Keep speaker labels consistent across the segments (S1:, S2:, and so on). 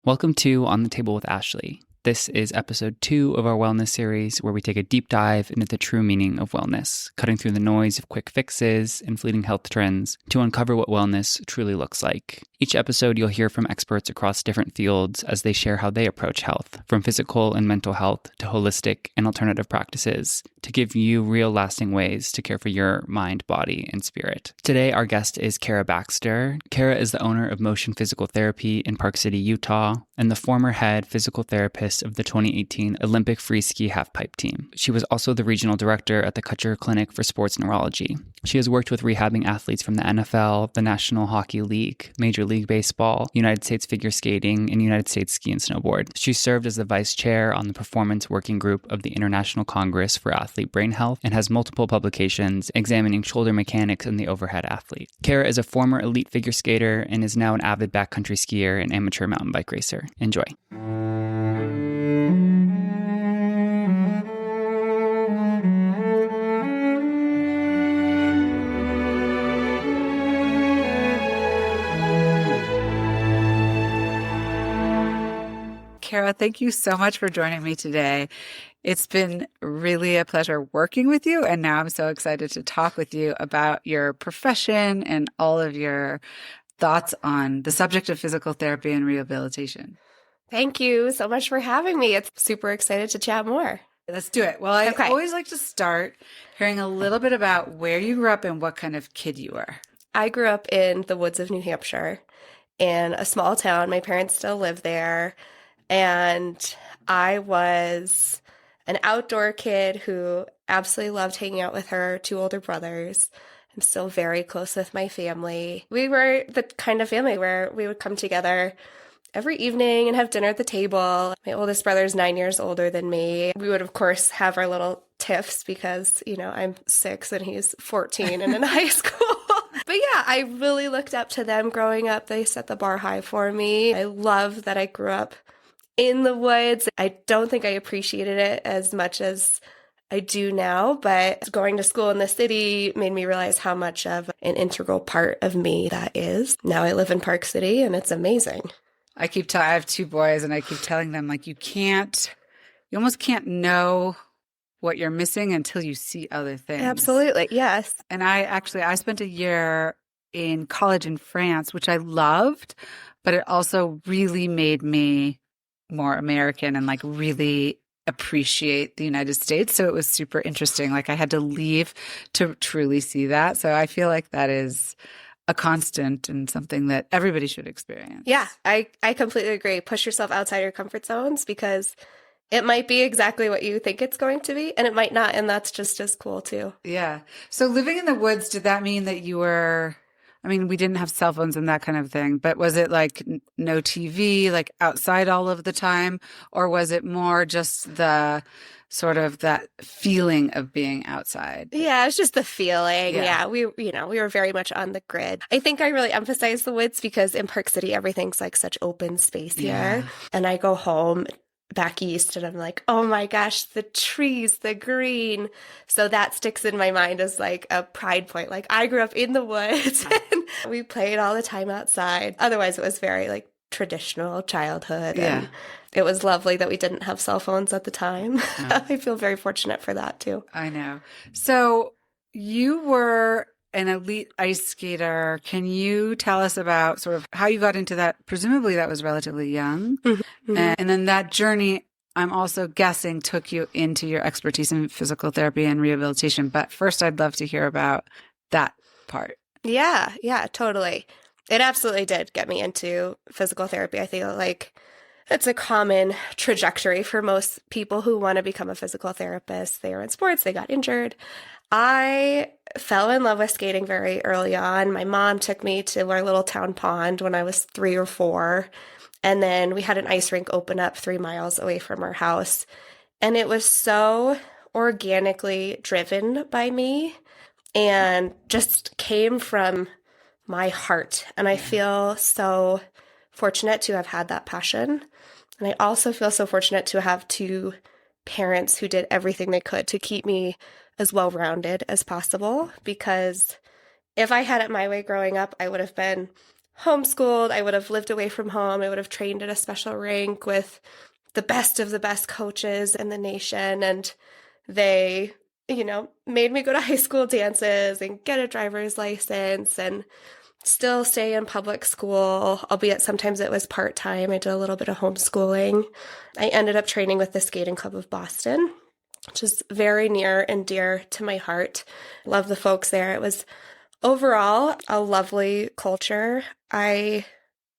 S1: Welcome to On the Table with Ashley. This is episode 2 of our wellness series where we take a deep dive into the true meaning of wellness, cutting through the noise of quick fixes and fleeting health trends to uncover what wellness truly looks like. Each episode you'll hear from experts across different fields as they share how they approach health, from physical and mental health to holistic and alternative practices, to give you real lasting ways to care for your mind, body, and spirit. Today our guest is Cara Baxter. Cara is the owner of Motion Physical Therapy in Park City, Utah, and the former head physical therapist of the 2018 Olympic Freeski Halfpipe Team. She was also the regional director at the Kutcher Clinic for Sports Neurology. She has worked with rehabbing athletes from the NFL, the National Hockey League, Major League Baseball, United States Figure Skating, and United States Ski and Snowboard. She served as the vice chair on the Performance Working Group of the International Congress for Athlete Brain Health and has multiple publications examining shoulder mechanics in the overhead athlete. Cara is a former elite figure skater and is now an avid backcountry skier and amateur mountain bike racer. Enjoy.
S2: Cara, thank you so much for joining me today. It's been really a pleasure working with you, and now I'm so excited to talk with you about your profession and all of your thoughts on the subject of physical therapy and rehabilitation.
S3: Thank you so much for having me. It's super excited to chat more.
S2: Let's do it. Well, I always like to start hearing a little bit about where you grew up and what kind of kid you were.
S3: I grew up in the woods of New Hampshire in a small town. My parents still live there. And I was an outdoor kid who absolutely loved hanging out with her two older brothers. I'm still very close with my family. We were the kind of family where we would come together every evening and have dinner at the table. My oldest brother is 9 years older than me. We would, of course, have our little tiffs because, I'm 6 and he's 14 and in high school. But yeah, I really looked up to them growing up. They set the bar high for me. I love that I grew up in the woods. I don't think I appreciated it as much as I do now, but going to school in the city made me realize how much of an integral part of me that is. Now I live in Park City and it's amazing.
S2: I have 2 boys and I keep telling them, you almost can't know what you're missing until you see other things.
S3: Absolutely. Yes.
S2: And I spent a year in college in France, which I loved, but it also really made me more American and really appreciate the United States. So it was super interesting. I had to leave to truly see that. So I feel like that is a constant and something that everybody should experience.
S3: Yeah, I completely agree. Push yourself outside your comfort zones because it might be exactly what you think it's going to be and it might not. And that's just as cool too.
S2: Yeah. So living in the woods, did that mean that you were, we didn't have cell phones and that kind of thing, but was it no TV, outside all of the time? Or was it more just the sort of that feeling of being outside?
S3: Yeah, it's just the feeling. Yeah. We were very much on the grid. I think I really emphasize the woods because in Park City, everything's such open space here.
S2: Yeah.
S3: And I go home back east and I'm like, oh my gosh, the trees, the green. So that sticks in my mind as a pride point. I grew up in the woods and we played all the time outside. Otherwise it was very traditional childhood.
S2: Yeah.
S3: And it was lovely that we didn't have cell phones at the time.
S2: No.
S3: I feel very fortunate for that too.
S2: I know. So you were an elite ice skater. Can you tell us about sort of how you got into that? Presumably that was relatively young. Mm-hmm. And then that journey, I'm also guessing, took you into your expertise in physical therapy and rehabilitation. But first, I'd love to hear about that part.
S3: Yeah, totally. It absolutely did get me into physical therapy. I feel like it's a common trajectory for most people who want to become a physical therapist. They are in sports, they got injured. I fell in love with skating very early on. My mom took me to our little town pond when I was 3 or 4. And then we had an ice rink open up 3 miles away from our house. And it was so organically driven by me and just came from my heart. And I feel so fortunate to have had that passion. And I also feel so fortunate to have 2 parents who did everything they could to keep me as well-rounded as possible, because if I had it my way growing up, I would have been homeschooled, I would have lived away from home. I would have trained at a special rink with the best of the best coaches in the nation. And they, made me go to high school dances and get a driver's license and still stay in public school, albeit sometimes it was part-time. I did a little bit of homeschooling. I ended up training with the Skating Club of Boston, which is very near and dear to my heart. Love the folks there. It was overall a lovely culture. I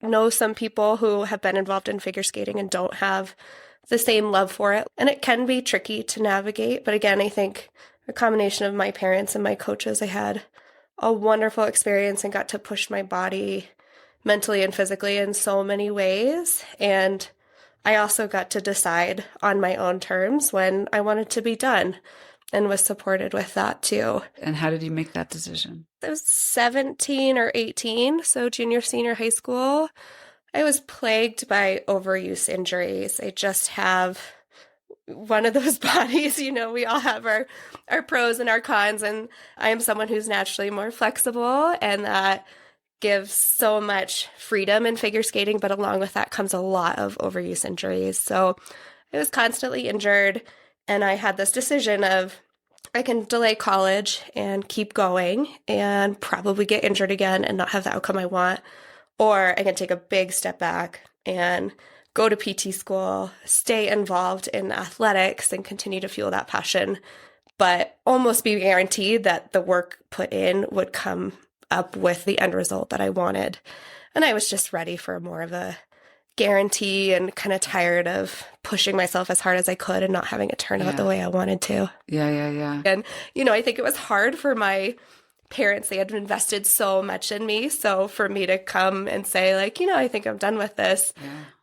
S3: know some people who have been involved in figure skating and don't have the same love for it. And it can be tricky to navigate. But again, I think a combination of my parents and my coaches, I had a wonderful experience and got to push my body mentally and physically in so many ways. And I also got to decide on my own terms when I wanted to be done and was supported with that too.
S2: And how did you make that decision?
S3: I was 17 or 18, so junior, senior high school. I was plagued by overuse injuries. I just have one of those bodies, we all have our pros and our cons, and I am someone who's naturally more flexible, and that gives so much freedom in figure skating, but along with that comes a lot of overuse injuries. So I was constantly injured, and I had this decision of I can delay college and keep going and probably get injured again and not have the outcome I want, or I can take a big step back and go to PT school, stay involved in athletics and continue to fuel that passion, but almost be guaranteed that the work put in would come up with the end result that I wanted. And I was just ready for more of a guarantee and kind of tired of pushing myself as hard as I could and not having it turn out the way I wanted to.
S2: Yeah.
S3: And, I think it was hard for my parents. They had invested so much in me. So for me to come and say I think I'm done with this,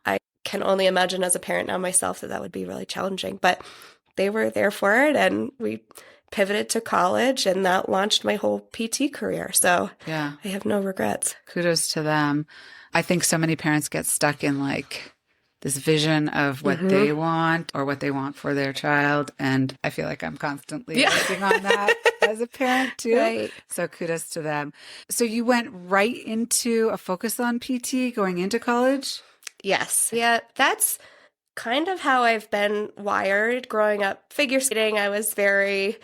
S3: I can only imagine as a parent now myself that would be really challenging. But they were there for it, and we pivoted to college, and that launched my whole PT career. So I have no regrets.
S2: Kudos to them. I think so many parents get stuck in this vision of what they want or what they want for their child. And I feel like I'm constantly working on that as a parent too.
S3: Right.
S2: So kudos to them. So you went right into a focus on PT going into college?
S3: Yes. Yeah, that's kind of how I've been wired growing up. Figure skating, I was very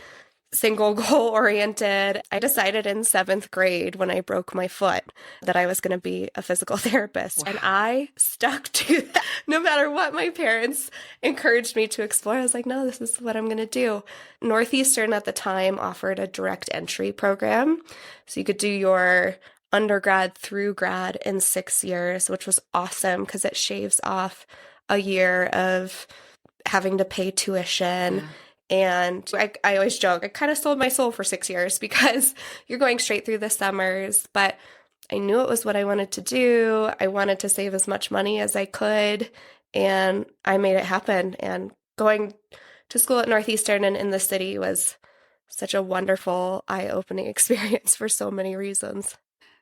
S3: single goal oriented. I decided in 7th grade when I broke my foot that I was going to be a physical therapist. Wow. And I stuck to that. No matter what my parents encouraged me to explore, I was like, no, this is what I'm going to do. Northeastern at the time offered a direct entry program. So you could do your undergrad through grad in 6 years, which was awesome because it shaves off a year of having to pay tuition. Yeah. And I always joke, I kind of sold my soul for 6 years because you're going straight through the summers, but I knew it was what I wanted to do. I wanted to save as much money as I could, and I made it happen. And going to school at Northeastern and in the city was such a wonderful, eye-opening experience for so many reasons.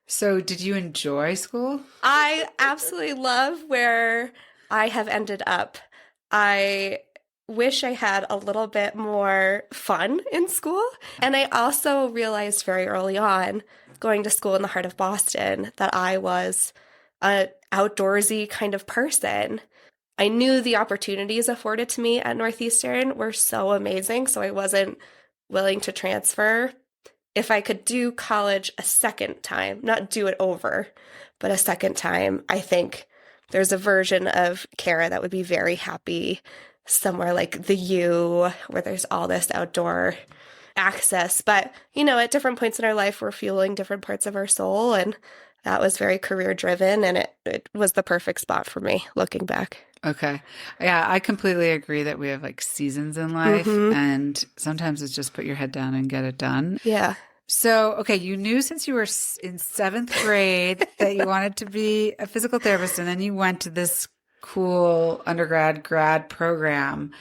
S2: So did you enjoy school?
S3: I absolutely love where I have ended up. I wish I had a little bit more fun in school. And I also realized very early on, going to school in the heart of Boston, that I was an outdoorsy kind of person. I knew the opportunities afforded to me at Northeastern were so amazing, so I wasn't willing to transfer. If I could do college a second time, not do it over, but a second time, I think there's a version of Cara that would be very happy somewhere like the U, where there's all this outdoor access. But, at different points in our life, we're fueling different parts of our soul. And that was very career driven. And it was the perfect spot for me looking back.
S2: Okay. Yeah, I completely agree that we have seasons in life. And sometimes it's just put your head down and get it done.
S3: Yeah.
S2: So, okay, you knew since you were in 7th grade that you wanted to be a physical therapist. And then you went to this cool grad program.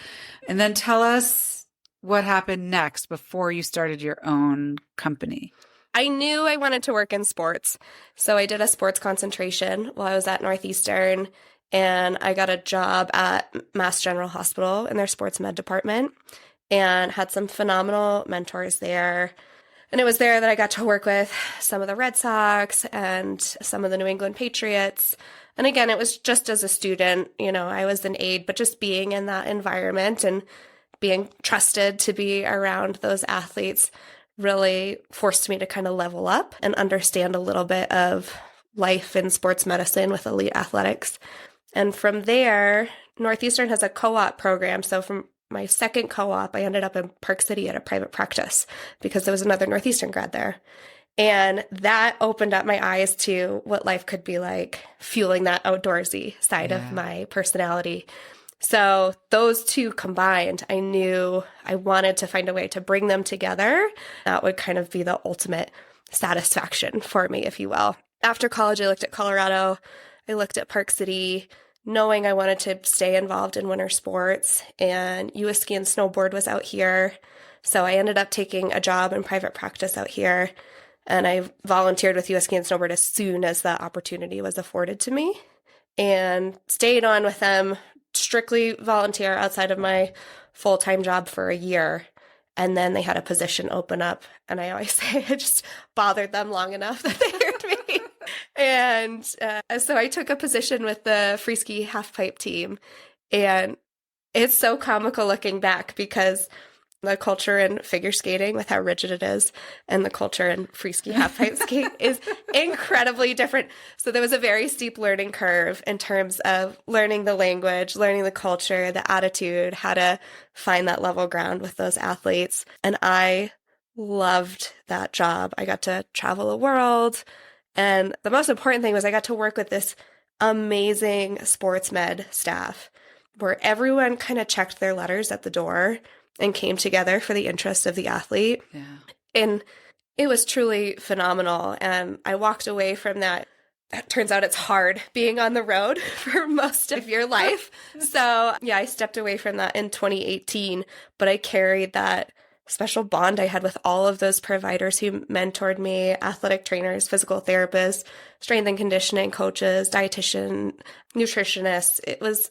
S2: And then tell us what happened next before you started your own company.
S3: I knew I wanted to work in sports. So I did a sports concentration while I was at Northeastern, and I got a job at Mass General Hospital in their sports med department and had some phenomenal mentors there. And it was there that I got to work with some of the Red Sox and some of the New England Patriots. And again, it was just as a student, I was an aide, but just being in that environment and being trusted to be around those athletes really forced me to kind of level up and understand a little bit of life in sports medicine with elite athletics. And from there, Northeastern has a co-op program. So from my second co-op, I ended up in Park City at a private practice because there was another Northeastern grad there. And that opened up my eyes to what life could be like, fueling that outdoorsy side of my personality. So those two combined, I knew I wanted to find a way to bring them together. That would kind of be the ultimate satisfaction for me, if you will. After college, I looked at Colorado. I looked at Park City, knowing I wanted to stay involved in winter sports, and US Ski and Snowboard was out here. So I ended up taking a job in private practice out here, and I volunteered with US Ski and Snowboard as soon as the opportunity was afforded to me, and stayed on with them, strictly volunteer outside of my full-time job for a year. And then they had a position open up, and I always say I just bothered them long enough that they hired me. And so I took a position with the Freeski Halfpipe Team, and it's so comical looking back because the culture in figure skating with how rigid it is and the culture in freeski halfpipe skate is incredibly different. So there was a very steep learning curve in terms of learning the language, learning the culture, the attitude, how to find that level ground with those athletes. And I loved that job. I got to travel the world. And the most important thing was I got to work with this amazing sports med staff where everyone kind of checked their letters at the door and came together for the interest of the athlete.
S2: Yeah.
S3: And it was truly phenomenal. And I walked away from that. It turns out it's hard being on the road for most of your life. So yeah, I stepped away from that in 2018, but I carried that special bond I had with all of those providers who mentored me, athletic trainers, physical therapists, strength and conditioning coaches, dietitian, nutritionists. It was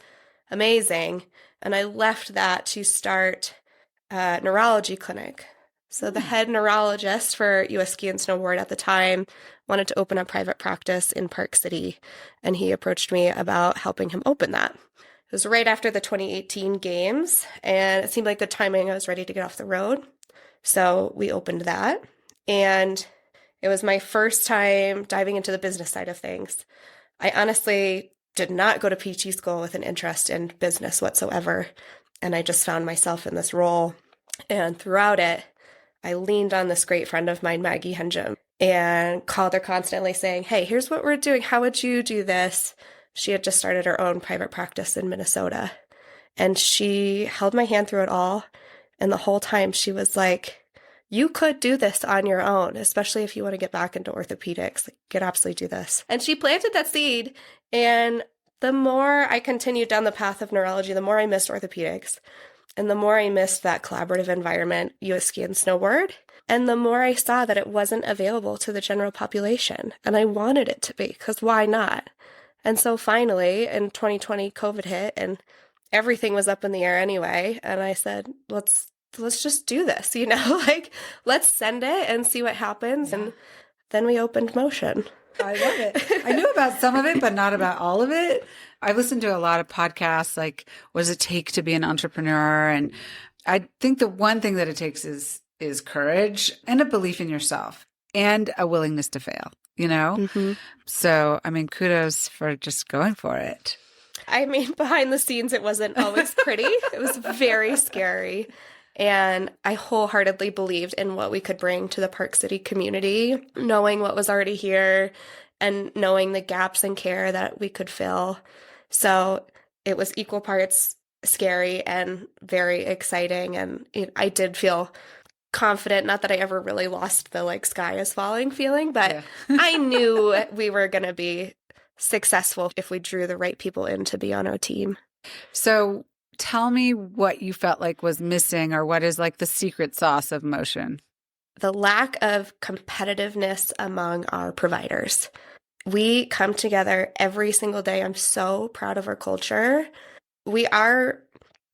S3: amazing. And I left that to start a neurology clinic. So the head neurologist for US Ski and Snowboard at the time wanted to open a private practice in Park City, and he approached me about helping him open that. It was right after the 2018 games, and it seemed like the timing I was ready to get off the road. So we opened that, and it was my first time diving into the business side of things. I honestly did not go to PT school with an interest in business whatsoever. And I just found myself in this role. And throughout it, I leaned on this great friend of mine, Maggie Henjum, and called her constantly saying, hey, here's what we're doing. How would you do this? She had just started her own private practice in Minnesota. And she held my hand through it all. And the whole time she was like, you could do this on your own, especially if you want to get back into orthopedics. You could absolutely do this. And she planted that seed. And the more I continued down the path of neurology, the more I missed orthopedics. And the more I missed that collaborative environment, US Ski and Snowboard. And the more I saw that it wasn't available to the general population. And I wanted it to be, because why not? And so finally, in 2020, COVID hit, and everything was up in the air anyway. And I said, let's just do this, let's send it and see what happens. Yeah. And then we opened Motion.
S2: I love it. I knew about some of it, but not about all of it. I listened to a lot of podcasts, like, what does it take to be an entrepreneur? And I think the one thing that it takes is courage and a belief in yourself and a willingness to fail, Mm-hmm. So, kudos for just going for it.
S3: Behind the scenes, it wasn't always pretty. It was very scary. And I wholeheartedly believed in what we could bring to the Park City community, knowing what was already here and knowing the gaps in care that we could fill. So it was equal parts scary and very exciting. And I did feel confident, not that I ever really lost the sky is falling feeling, but I knew we were going to be successful if we drew the right people in to be on our team.
S2: So tell me what you felt like was missing, or what is the secret sauce of Motion?
S3: The lack of competitiveness among our providers. We come together every single day. I'm so proud of our culture. We are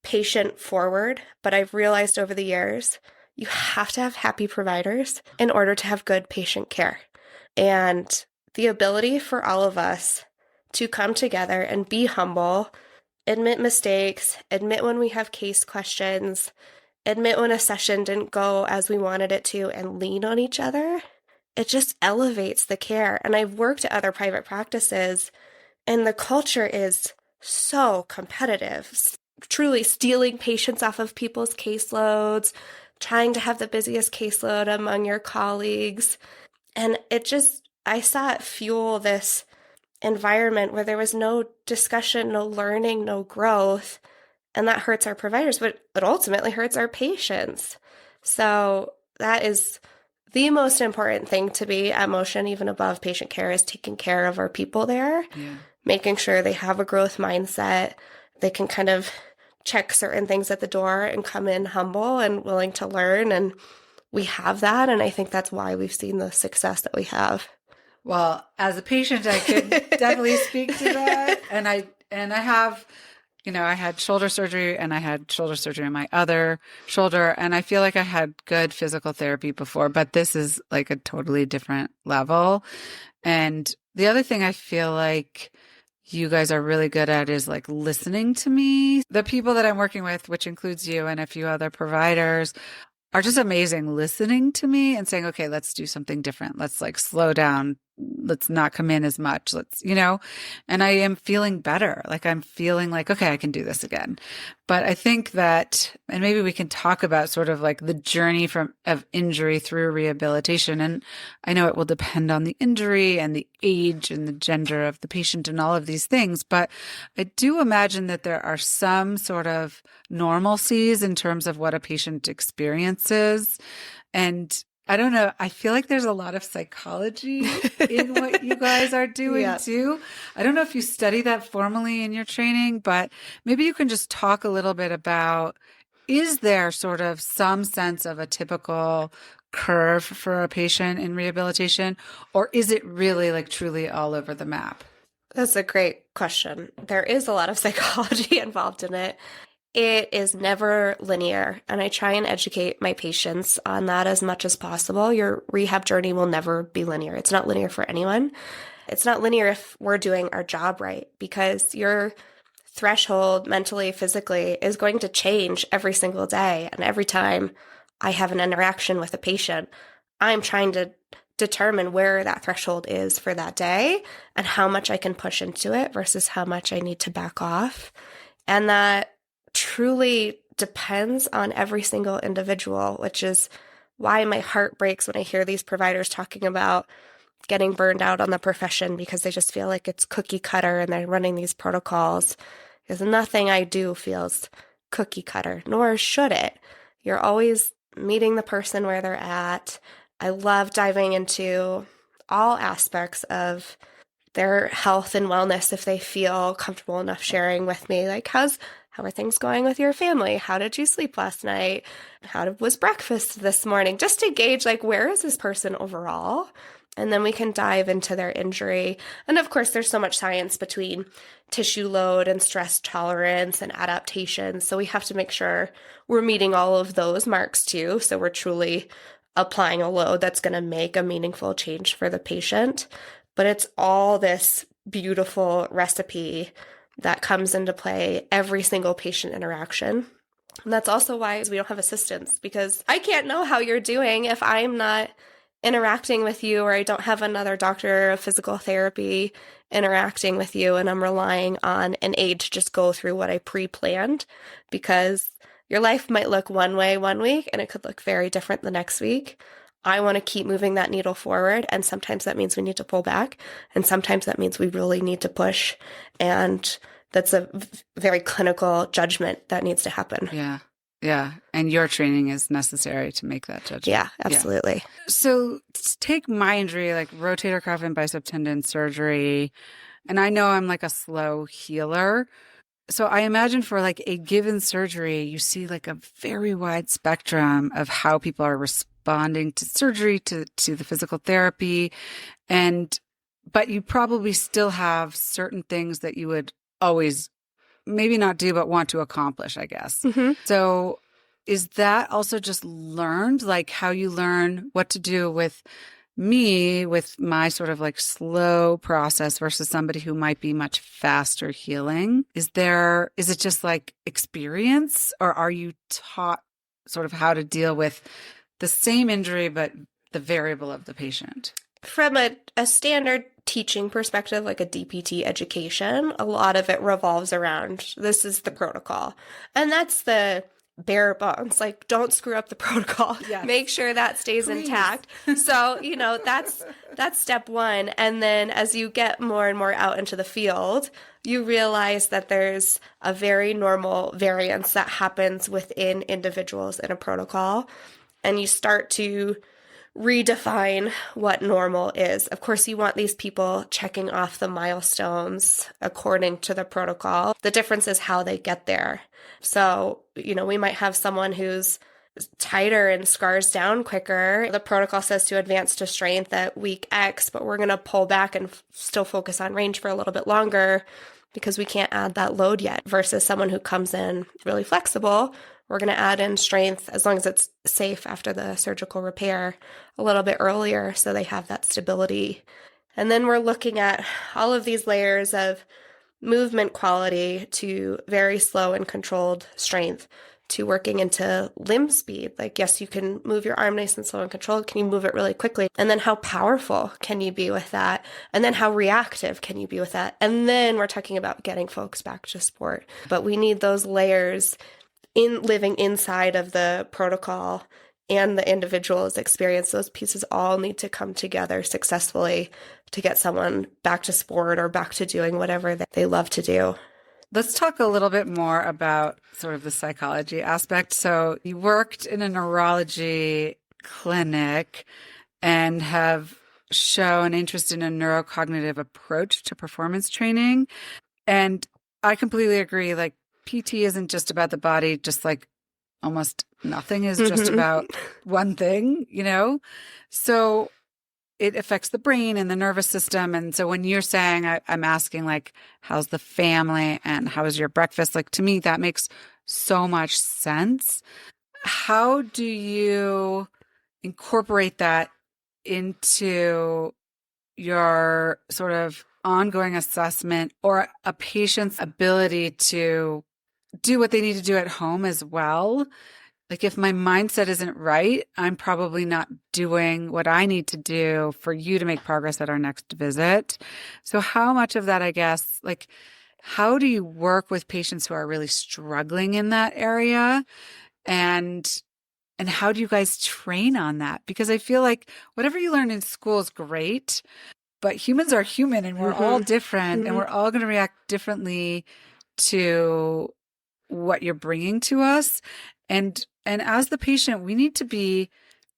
S3: patient forward, but I've realized over the years, you have to have happy providers in order to have good patient care. And the ability for all of us to come together and be humble, admit mistakes, admit when we have case questions, admit when a session didn't go as we wanted it to, and lean on each other, it just elevates the care. And I've worked at other private practices, and the culture is so competitive, truly stealing patients off of people's caseloads, trying to have the busiest caseload among your colleagues. And I saw it fuel this environment where there was no discussion, no learning, no growth. And that hurts our providers, but it ultimately hurts our patients. So that is the most important thing to be at Motion, even above patient care, is taking care of our people there, making sure they have a growth mindset. They can kind of check certain things at the door and come in humble and willing to learn. And we have that. And I think that's why we've seen the success that we have.
S2: Well, as a patient, I could definitely speak to that. And I have, I had shoulder surgery, and I had shoulder surgery on my other shoulder. And I feel like I had good physical therapy before, but this is like a totally different level. And the other thing I feel like you guys are really good at is like listening to me. The people that I'm working with, which includes you and a few other providers, are just amazing listening to me and saying, okay, let's do something different. Let's like slow down. Let's not come in as much. And I am feeling better. Like I'm feeling like, okay, I can do this again. But I think that, and maybe we can talk about sort of like the journey of injury through rehabilitation. And I know it will depend on the injury and the age and the gender of the patient and all of these things. But I do imagine that there are some sort of normalcies in terms of what a patient experiences. And I don't know. I feel like there's a lot of psychology in what you guys are doing too. I don't know if you study that formally in your training, but maybe you can just talk a little bit about, is there sort of some sense of a typical curve for a patient in rehabilitation, or is it really like truly all over the map?
S3: That's a great question. There is a lot of psychology involved in it. It is never linear, and I try and educate my patients on that as much as possible. Your rehab journey will never be linear. It's not linear for anyone. It's not linear if we're doing our job right, because your threshold mentally, physically is going to change every single day. And every time I have an interaction with a patient, I'm trying to determine where that threshold is for that day and how much I can push into it versus how much I need to back off. And that truly depends on every single individual, which is why my heart breaks when I hear these providers talking about getting burned out on the profession because they just feel like it's cookie cutter and they're running these protocols. Because nothing I do feels cookie cutter, nor should it. You're always meeting the person where they're at. I love diving into all aspects of their health and wellness if they feel comfortable enough sharing with me, like how are things going with your family? How did you sleep last night? Was breakfast this morning? Just to gauge, like, where is this person overall? And then we can dive into their injury. And of course, there's so much science between tissue load and stress tolerance and adaptation. So we have to make sure we're meeting all of those marks too. So we're truly applying a load that's going to make a meaningful change for the patient. But it's all this beautiful recipe that comes into play every single patient interaction. And that's also why we don't have assistants, because I can't know how you're doing if I'm not interacting with you, or I don't have another doctor of physical therapy interacting with you, and I'm relying on an aide to just go through what I pre-planned, because your life might look one way one week and it could look very different the next week. I want to keep moving that needle forward, and sometimes that means we need to pull back, and sometimes that means we really need to push, and that's a very clinical judgment that needs to happen.
S1: Yeah. And your training is necessary to make that judgment.
S3: Yeah, absolutely.
S1: Yeah. So take my injury, like rotator cuff and bicep tendon surgery, and I know I'm like a slow healer. So I imagine for like a given surgery, you see like a very wide spectrum of how people are responding to surgery, to the physical therapy. But you probably still have certain things that you would always maybe not do, but want to accomplish, I guess.
S3: Mm-hmm.
S1: So
S2: is that also just learned, like how you learn what to do with me, with my sort of like slow process versus somebody who might be much faster healing? Is it just like experience, or are you taught sort of how to deal with the same injury, but the variable of the patient?
S3: From a standard teaching perspective, like a DPT education, a lot of it revolves around this is the protocol. And that's the bare bones. Like, don't screw up the protocol.
S2: Yes.
S3: Make sure that stays
S2: Please.
S3: intact. So, that's step one. And then as you get more and more out into the field, you realize that there's a very normal variance that happens within individuals in a protocol. And you start to redefine what normal is. Of course, you want these people checking off the milestones according to the protocol. The difference is how they get there. So, we might have someone who's tighter and scars down quicker. The protocol says to advance to strength at week X, but we're going to pull back and still focus on range for a little bit longer because we can't add that load yet, versus someone who comes in really flexible. We're going to add in strength as long as it's safe after the surgical repair a little bit earlier so they have that stability. And then we're looking at all of these layers of movement quality to very slow and controlled strength to working into limb speed. Like, yes, you can move your arm nice and slow and controlled. Can you move it really quickly? And then how powerful can you be with that? And then how reactive can you be with that? And then we're talking about getting folks back to sport. But we need those layers in living inside of the protocol and the individual's experience. Those pieces all need to come together successfully to get someone back to sport or back to doing whatever that they love to do.
S2: Let's talk a little bit more about sort of the psychology aspect. So you worked in a neurology clinic and have shown interest in a neurocognitive approach to performance training. And I completely agree. Like, PT isn't just about the body, just like almost nothing is just about one thing, So it affects the brain and the nervous system. And so when you're saying, I'm asking like, how's the family and how's your breakfast? Like, to me, that makes so much sense. How do you incorporate that into your sort of ongoing assessment or a patient's ability to do what they need to do at home as well? Like, if my mindset isn't right, I'm probably not doing what I need to do for you to make progress at our next visit. So how much of that, I guess, like, how do you work with patients who are really struggling in that area? And how do you guys train on that? Because I feel like whatever you learn in school is great, but humans are human and we're all different and we're all going to react differently to what you're bringing to us. And as the patient, we need to be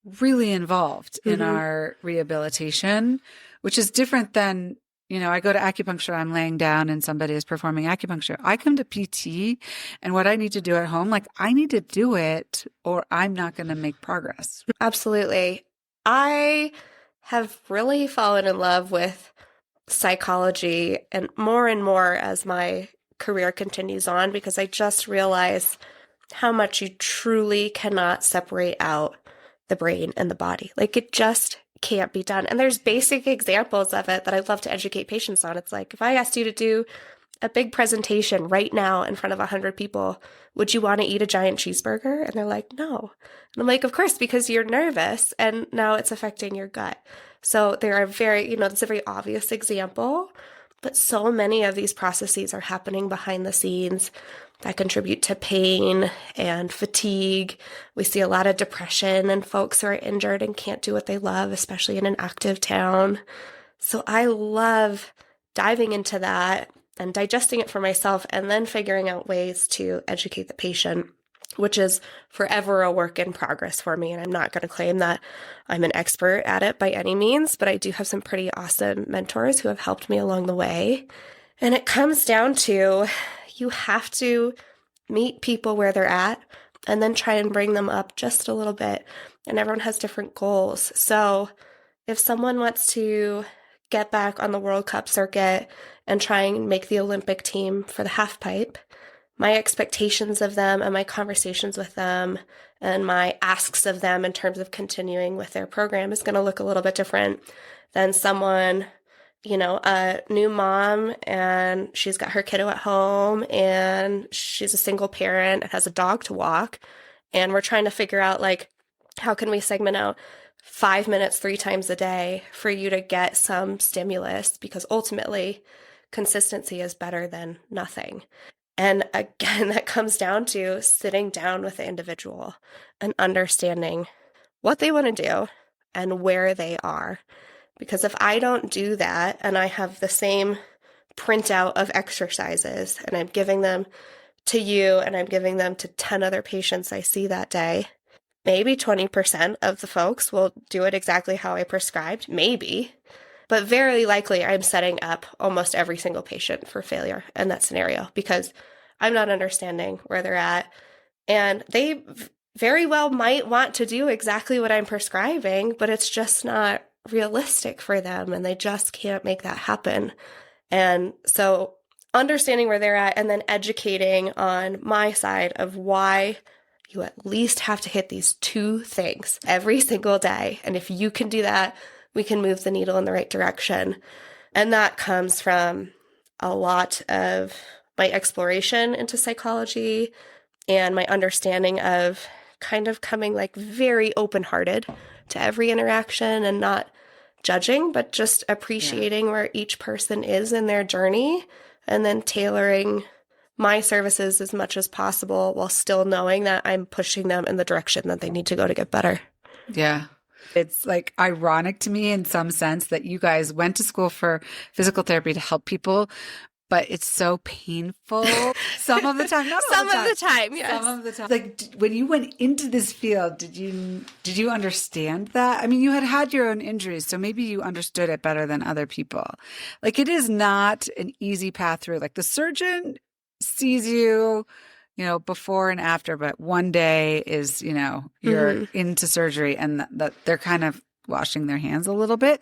S2: really involved in our rehabilitation, which is different than, I go to acupuncture, I'm laying down and somebody is performing acupuncture. I come to PT and what I need to do at home, like, I need to do it or I'm not going to make progress.
S3: Absolutely. I have really fallen in love with psychology and more as my career continues on, because I just realize how much you truly cannot separate out the brain and the body. Like, it just can't be done. And there's basic examples of it that I'd love to educate patients on. It's like, if I asked you to do a big presentation right now in front of 100 people, would you want to eat a giant cheeseburger? And they're like, no. And I'm like, of course, because you're nervous and now it's affecting your gut. So there are it's a very obvious example, but so many of these processes are happening behind the scenes that contribute to pain and fatigue. We see a lot of depression and folks who are injured and can't do what they love, especially in an active town. So I love diving into that and digesting it for myself and then figuring out ways to educate the patient, which is forever a work in progress for me. And I'm not going to claim that I'm an expert at it by any means, but I do have some pretty awesome mentors who have helped me along the way. And it comes down to, you have to meet people where they're at and then try and bring them up just a little bit. And everyone has different goals. So if someone wants to get back on the World Cup circuit and try and make the Olympic team for the half pipe, my expectations of them and my conversations with them and my asks of them in terms of continuing with their program is going to look a little bit different than someone, a new mom, and she's got her kiddo at home and she's a single parent and has a dog to walk. And we're trying to figure out, like, how can we segment out 5 minutes 3 times a day for you to get some stimulus? Because ultimately, consistency is better than nothing. And again, that comes down to sitting down with the individual and understanding what they want to do and where they are. Because if I don't do that and I have the same printout of exercises and I'm giving them to you and I'm giving them to 10 other patients I see that day, maybe 20% of the folks will do it exactly how I prescribed, maybe. But very likely I'm setting up almost every single patient for failure in that scenario because I'm not understanding where they're at. And they very well might want to do exactly what I'm prescribing, but it's just not realistic for them and they just can't make that happen. And so understanding where they're at and then educating on my side of why you at least have to hit these 2 things every single day. And if you can do that, we can move the needle in the right direction. And that comes from a lot of my exploration into psychology and my understanding of kind of coming like very open-hearted to every interaction and not judging, but just appreciating where each person is in their journey and then tailoring my services as much as possible while still knowing that I'm pushing them in the direction that they need to go to get better.
S2: Yeah. It's like ironic to me in some sense that you guys went to school for physical therapy to help people, but it's so painful some of the time. Not all
S3: some
S2: the time.
S3: of the time, yes.
S2: Some of the time. Like when you went into this field, did you understand that? I mean, you had your own injuries, so maybe you understood it better than other people. Like it is not an easy path through. Like the surgeon sees you, before and after, but one day is, you're into surgery and that they're kind of washing their hands a little bit.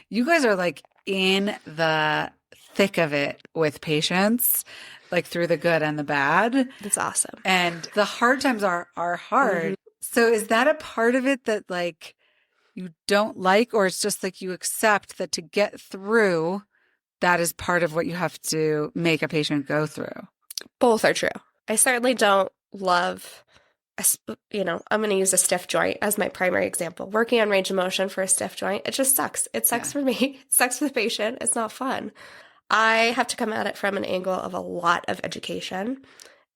S2: You guys are like in the thick of it with patients, like through the good and the bad.
S3: That's awesome.
S2: And the hard times are hard. So is that a part of it that like you don't like, or it's just like you accept that to get through, that is part of what you have to make a patient go through?
S3: Both are true. I certainly don't love, I'm going to use a stiff joint as my primary example. Working on range of motion for a stiff joint, it just sucks. It sucks for me. It sucks for the patient. It's not fun. I have to come at it from an angle of a lot of education.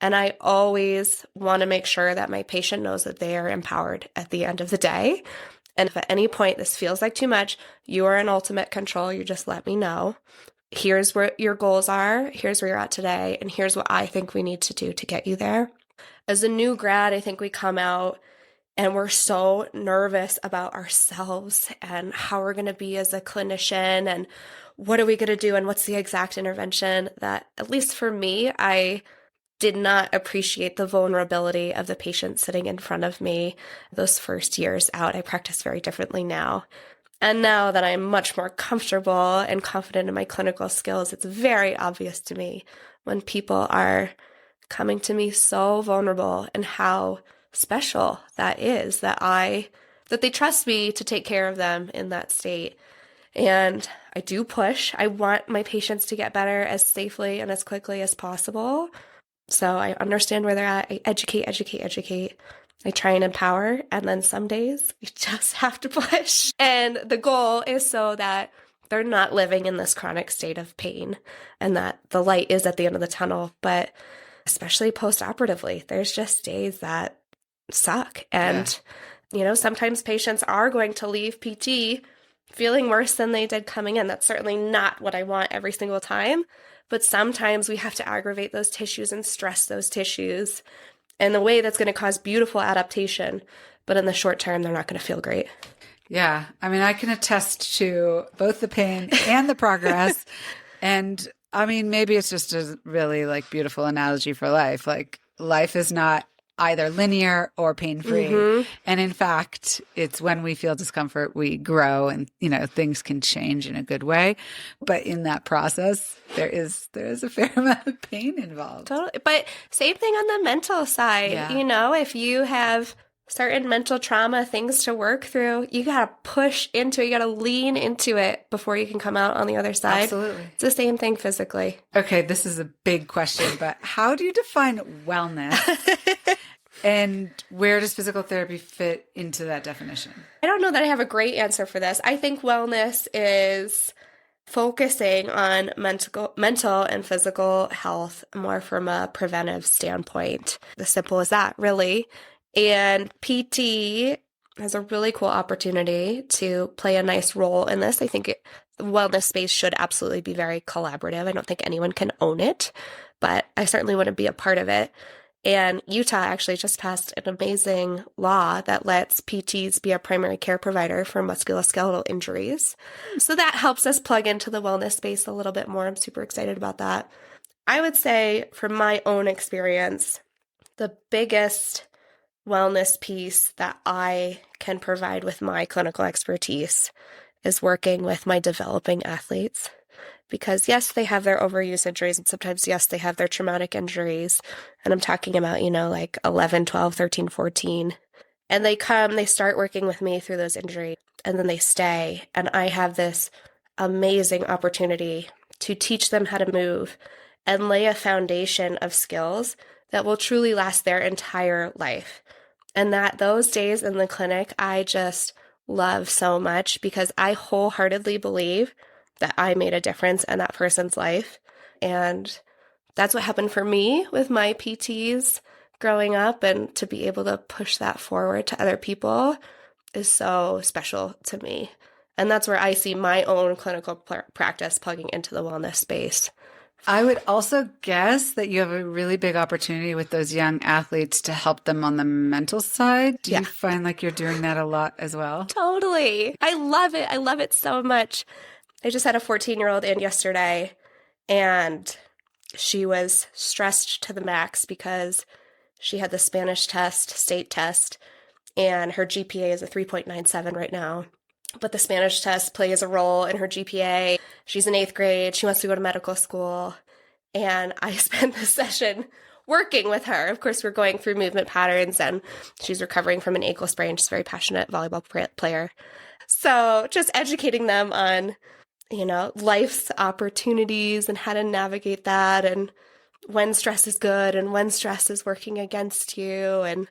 S3: And I always want to make sure that my patient knows that they are empowered at the end of the day. And if at any point this feels like too much, you are in ultimate control. You just let me know. Here's where your goals are, here's where you're at today, and here's what I think we need to do to get you there. As a new grad, I think we come out and we're so nervous about ourselves and how we're going to be as a clinician and what are we going to do and what's the exact intervention that, at least for me, I did not appreciate the vulnerability of the patient sitting in front of me those first years out. I practice very differently now. And now that I'm much more comfortable and confident in my clinical skills, it's very obvious to me when people are coming to me so vulnerable and how special that is, that they trust me to take care of them in that state. And I do push. I want my patients to get better as safely and as quickly as possible. So I understand where they're at. I educate. I try and empower, and then some days you just have to push. And the goal is so that they're not living in this chronic state of pain and that the light is at the end of the tunnel. But especially post-operatively, there's just days that suck. And, sometimes patients are going to leave PT feeling worse than they did coming in. That's certainly not what I want every single time. But sometimes we have to aggravate those tissues and stress those tissues in a way that's going to cause beautiful adaptation. But in the short term, they're not going to feel great.
S2: Yeah. I mean, I can attest to both the pain and the progress. And I mean, maybe it's just a really like beautiful analogy for life. Like life is not either linear or pain-free.
S3: Mm-hmm.
S2: And in fact, it's when we feel discomfort, we grow and, things can change in a good way. But in that process, there is a fair amount of pain involved.
S3: Totally. But same thing on the mental side.
S2: Yeah.
S3: If you have certain mental trauma, things to work through, you got to push into it. You got to lean into it before you can come out on the other side.
S2: Absolutely.
S3: It's the same thing physically.
S2: Okay, this is a big question, but how do you define wellness? And where does physical therapy fit into that definition?
S3: I don't know that I have a great answer for this. I think wellness is focusing on mental and physical health more from a preventive standpoint. As simple as that, really. And PT has a really cool opportunity to play a nice role in this. I think the wellness space should absolutely be very collaborative. I don't think anyone can own it, but I certainly want to be a part of it. And Utah actually just passed an amazing law that lets PTs be a primary care provider for musculoskeletal injuries. So that helps us plug into the wellness space a little bit more. I'm super excited about that. I would say from my own experience, the biggest wellness piece that I can provide with my clinical expertise is working with my developing athletes. Because yes, they have their overuse injuries, and sometimes, yes, they have their traumatic injuries. And I'm talking about, like 11, 12, 13, 14. And they start working with me through those injuries, and then they stay. And I have this amazing opportunity to teach them how to move and lay a foundation of skills that will truly last their entire life. And that those days in the clinic, I just love so much because I wholeheartedly believe that I made a difference in that person's life. And that's what happened for me with my PTs growing up. And to be able to push that forward to other people is so special to me. And that's where I see my own clinical practice plugging into the wellness space.
S2: I would also guess that you have a really big opportunity with those young athletes to help them on the mental side. Do you find like you're doing that a lot as well?
S3: Totally. I love it. I love it so much. I just had a 14-year-old in yesterday, and she was stressed to the max because she had the Spanish test, state test, and her GPA is a 3.97 right now. But the Spanish test plays a role in her GPA. She's in 8th grade. She wants to go to medical school. And I spent this session working with her. Of course, we're going through movement patterns, and she's recovering from an ankle sprain. She's a very passionate volleyball player. So just educating them on, life's opportunities and how to navigate that, and when stress is good and when stress is working against you, and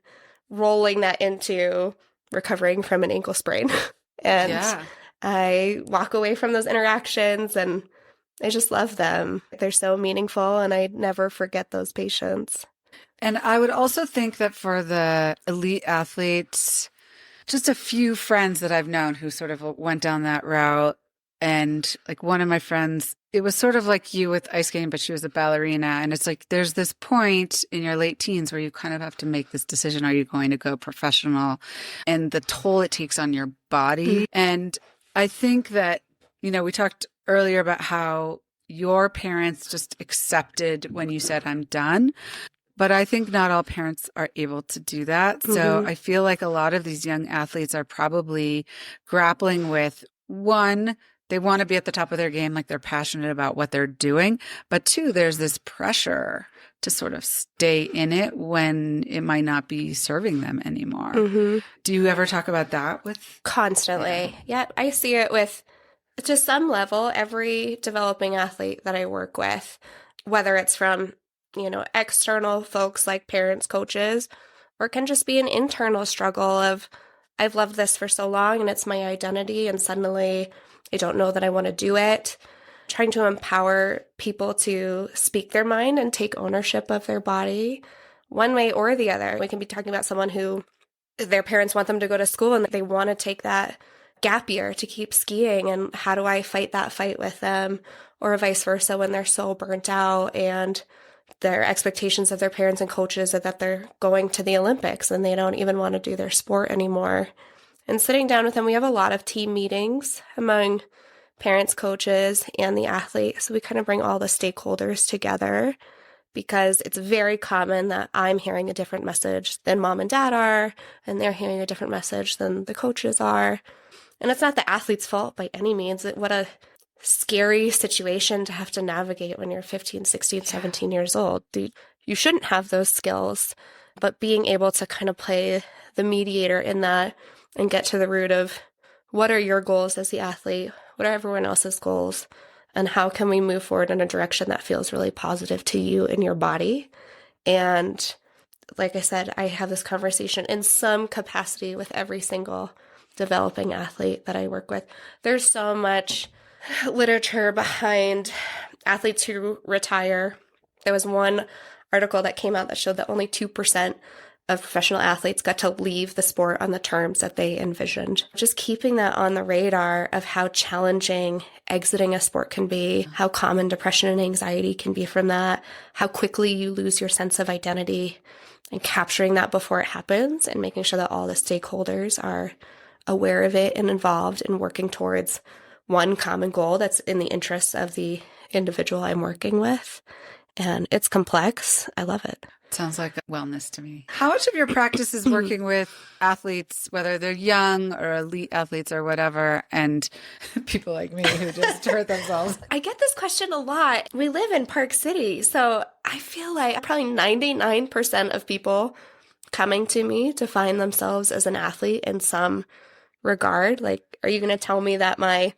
S3: rolling that into recovering from an ankle sprain. And I walk away from those interactions and I just love them. They're so meaningful, and I never forget those patients.
S2: And I would also think that for the elite athletes, just a few friends that I've known who sort of went down that route. And like one of my friends, it was sort of like you with ice skating, but she was a ballerina. And it's like there's this point in your late teens where you kind of have to make this decision. Are you going to go professional? And the toll it takes on your body. Mm-hmm. And I think that, we talked earlier about how your parents just accepted when you said, I'm done. But I think not all parents are able to do that. Mm-hmm. So I feel like a lot of these young athletes are probably grappling with, one, they want to be at the top of their game, like they're passionate about what they're doing. But two, there's this pressure to sort of stay in it when it might not be serving them anymore. Mm-hmm. Do you ever talk about that with?
S3: Constantly. Yeah, I see it with, to some level, every developing athlete that I work with, whether it's from, external folks like parents, coaches, or it can just be an internal struggle of, I've loved this for so long and it's my identity, and suddenly I don't know that I want to do it. Trying to empower people to speak their mind and take ownership of their body one way or the other. We can be talking about someone who their parents want them to go to school and they want to take that gap year to keep skiing, and how do I fight that fight with them? Or vice versa, when they're so burnt out and their expectations of their parents and coaches are that they're going to the Olympics and they don't even want to do their sport anymore. And sitting down with them, we have a lot of team meetings among parents, coaches, and the athlete. So we kind of bring all the stakeholders together because it's very common that I'm hearing a different message than mom and dad are, and they're hearing a different message than the coaches are. And it's not the athlete's fault by any means. What a scary situation to have to navigate when you're 15, 16, 17 years old. You shouldn't have those skills, but being able to kind of play the mediator in that and get to the root of what are your goals as the athlete, what are everyone else's goals, and how can we move forward in a direction that feels really positive to you and your body. And like I said, I have this conversation in some capacity with every single developing athlete that I work with. There's so much literature behind athletes who retire. There was one article that came out that showed that only 2% of professional athletes got to leave the sport on the terms that they envisioned. Just keeping that on the radar of how challenging exiting a sport can be, how common depression and anxiety can be from that, how quickly you lose your sense of identity, and capturing that before it happens and making sure that all the stakeholders are aware of it and involved in working towards one common goal that's in the interests of the individual I'm working with. And it's complex. I love it.
S2: Sounds like wellness to me. How much of your practice is working with athletes, whether they're young or elite athletes or whatever, and people like me who just hurt themselves?
S3: I get this question a lot. We live in Park City, so I feel like probably 99% of people coming to me to find themselves as an athlete in some regard. Like, are you going to tell me that my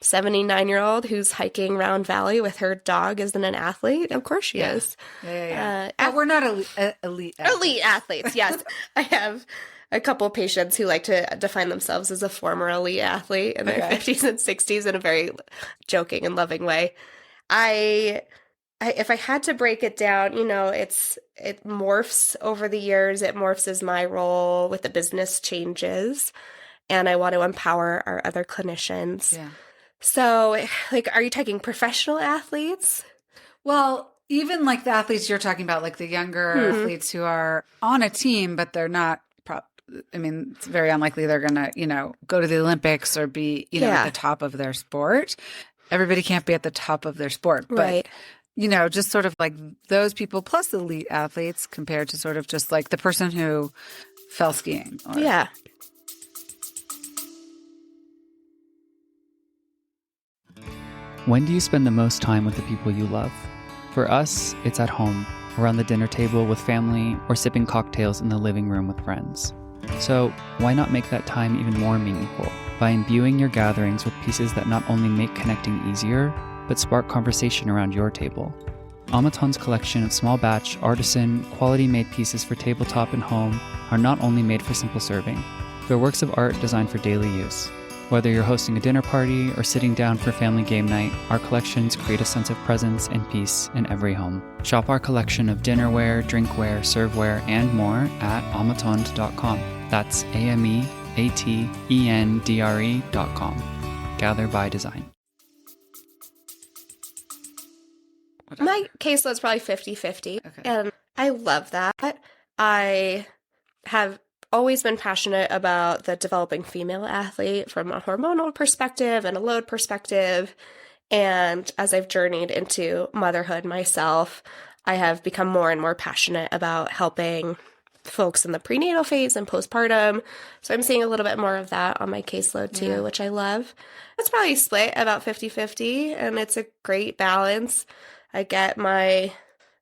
S3: 79-year-old who's hiking Round Valley with her dog isn't an athlete? Of course she is.
S2: Yeah. But we're not elite athletes.
S3: Elite athletes, yes. I have a couple patients who like to define themselves as a former elite athlete in their 50s and 60s in a very joking and loving way. If I had to break it down, it morphs over the years. It morphs as my role with the business changes, and I want to empower our other clinicians.
S2: Yeah.
S3: So, like, are you taking professional athletes?
S2: Well, even like the athletes you're talking about, like the younger athletes who are on a team, but they're not, it's very unlikely they're going to, go to the Olympics or be, at the top of their sport. Everybody can't be at the top of their sport. But,
S3: right.
S2: Just sort of like those people plus elite athletes compared to sort of just like the person who fell skiing.
S3: Yeah.
S1: When do you spend the most time with the people you love? For us, it's at home, around the dinner table with family, or sipping cocktails in the living room with friends. So why not make that time even more meaningful by imbuing your gatherings with pieces that not only make connecting easier, but spark conversation around your table? Amaton's collection of small batch, artisan, quality-made pieces for tabletop and home are not only made for simple serving, they're works of art designed for daily use. Whether you're hosting a dinner party or sitting down for family game night, our collections create a sense of presence and peace in every home. Shop our collection of dinnerware, drinkware, serveware, and more at amatond.com. That's AMEATENDRE.com. Gather by design.
S3: My caseload's probably 50-50,
S2: Okay.
S3: and I love that. I have always been passionate about the developing female athlete from a hormonal perspective and a load perspective. And as I've journeyed into motherhood myself, I have become more and more passionate about helping folks in the prenatal phase and postpartum. So I'm seeing a little bit more of that on my caseload too, which I love. It's probably split about 50-50, and it's a great balance. I get my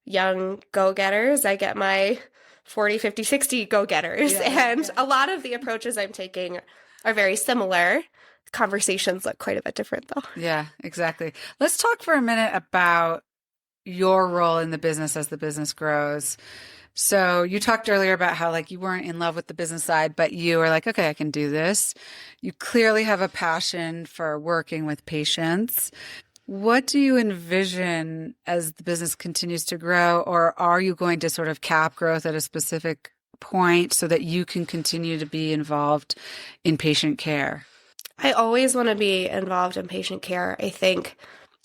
S3: young go-getters. I get my 40, 50, 60 go-getters. A lot of the approaches I'm taking are very similar. Conversations look quite a bit different, though.
S2: Yeah, exactly. Let's talk for a minute about your role in the business as the business grows. So you talked earlier about how like you weren't in love with the business side, but you were like, okay, I can do this. You clearly have a passion for working with patients. What do you envision as the business continues to grow, or are you going to sort of cap growth at a specific point so that you can continue to be involved in patient care?
S3: I always want to be involved in patient care. I think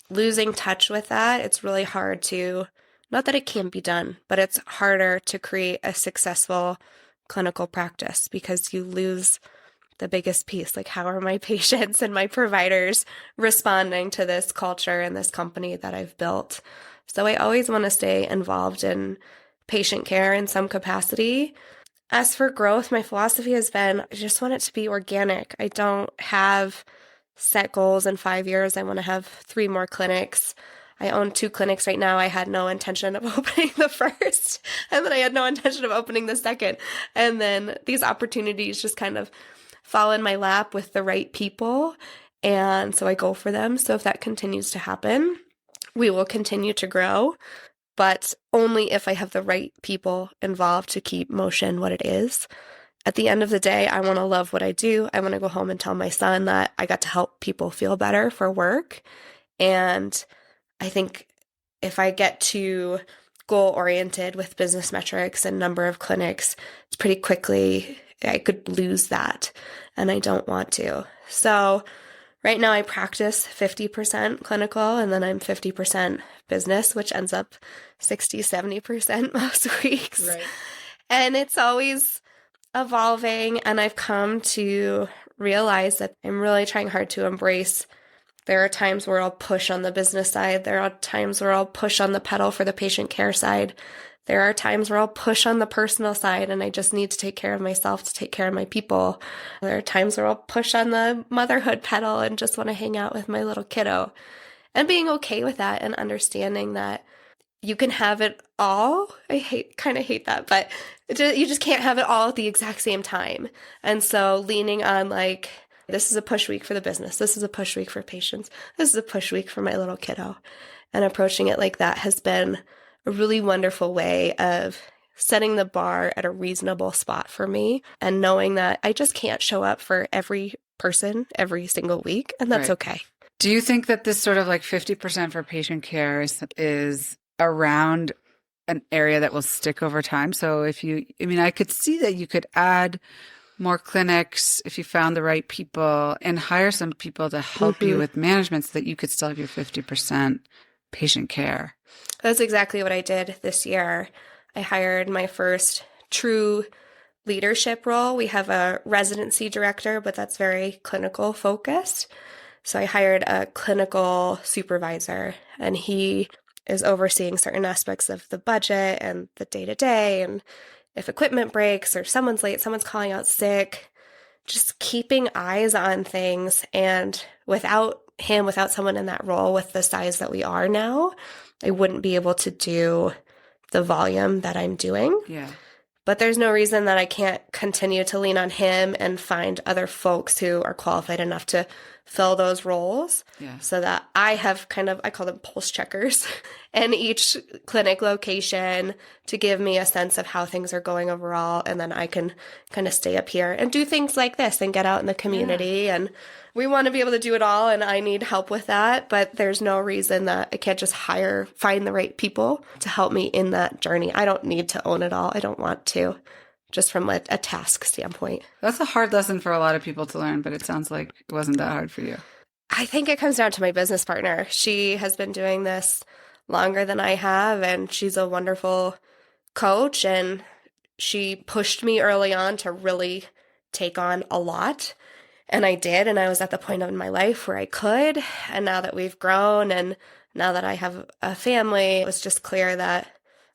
S3: losing touch with that, it's really hard to, not that it can't be done, but it's harder to create a successful clinical practice because you lose the biggest piece. Like, how are my patients and my providers responding to this culture and this company that I've built? So I always want to stay involved in patient care in some capacity. As for growth, my philosophy has been I just want it to be organic. I don't have set goals in 5 years. I want to have 3 more clinics. I own 2 clinics right now. I had no intention of opening the first, and then I had no intention of opening the second. And then these opportunities just kind of fall in my lap with the right people. And so I go for them. So if that continues to happen, we will continue to grow, but only if I have the right people involved to keep motion what it is. At the end of the day, I want to love what I do. I want to go home and tell my son that I got to help people feel better for work. And I think if I get too goal-oriented with business metrics and number of clinics, it's pretty quickly I could lose that, and I don't want to. So right now I practice 50% clinical, and then I'm 50% business, which ends up 60, 70% most weeks.
S2: Right.
S3: And it's always evolving, and I've come to realize that I'm really trying hard to embrace. There are times where I'll push on the business side. There are times where I'll push on the pedal for the patient care side. There are times where I'll push on the personal side, and I just need to take care of myself to take care of my people. There are times where I'll push on the motherhood pedal and just want to hang out with my little kiddo. And being okay with that and understanding that you can have it all. I kind of hate that, but you just can't have it all at the exact same time. And so leaning on like, this is a push week for the business. This is a push week for patients. This is a push week for my little kiddo. And approaching it like that has been a really wonderful way of setting the bar at a reasonable spot for me and knowing that I just can't show up for every person every single week, and that's okay.
S2: Do you think that this sort of like 50% for patient care is around an area that will stick over time? So I could see that you could add more clinics if you found the right people and hire some people to help you with management so that you could still have your 50% patient care.
S3: That's exactly what I did this year. I hired my first true leadership role. We have a residency director, but that's very clinical focused. So I hired a clinical supervisor, and he is overseeing certain aspects of the budget and the day-to-day, and if equipment breaks or someone's late, someone's calling out sick, just keeping eyes on things. And without someone in that role with the size that we are now, I wouldn't be able to do the volume that I'm doing.
S2: Yeah.
S3: But there's no reason that I can't continue to lean on him and find other folks who are qualified enough to fill those roles.
S2: Yeah.
S3: So that I have I call them pulse checkers in each clinic location to give me a sense of how things are going overall. And then I can kind of stay up here and do things like this and get out in the community. Yeah. And we want to be able to do it all, and I need help with that. But there's no reason that I can't just find the right people to help me in that journey. I don't need to own it all. I don't want to, just from a task standpoint.
S2: That's a hard lesson for a lot of people to learn, but it sounds like it wasn't that hard for you.
S3: I think it comes down to my business partner. She has been doing this longer than I have, and she's a wonderful coach, and she pushed me early on to really take on a lot. And I did, and I was at the point in my life where I could. And now that we've grown and now that I have a family, it was just clear that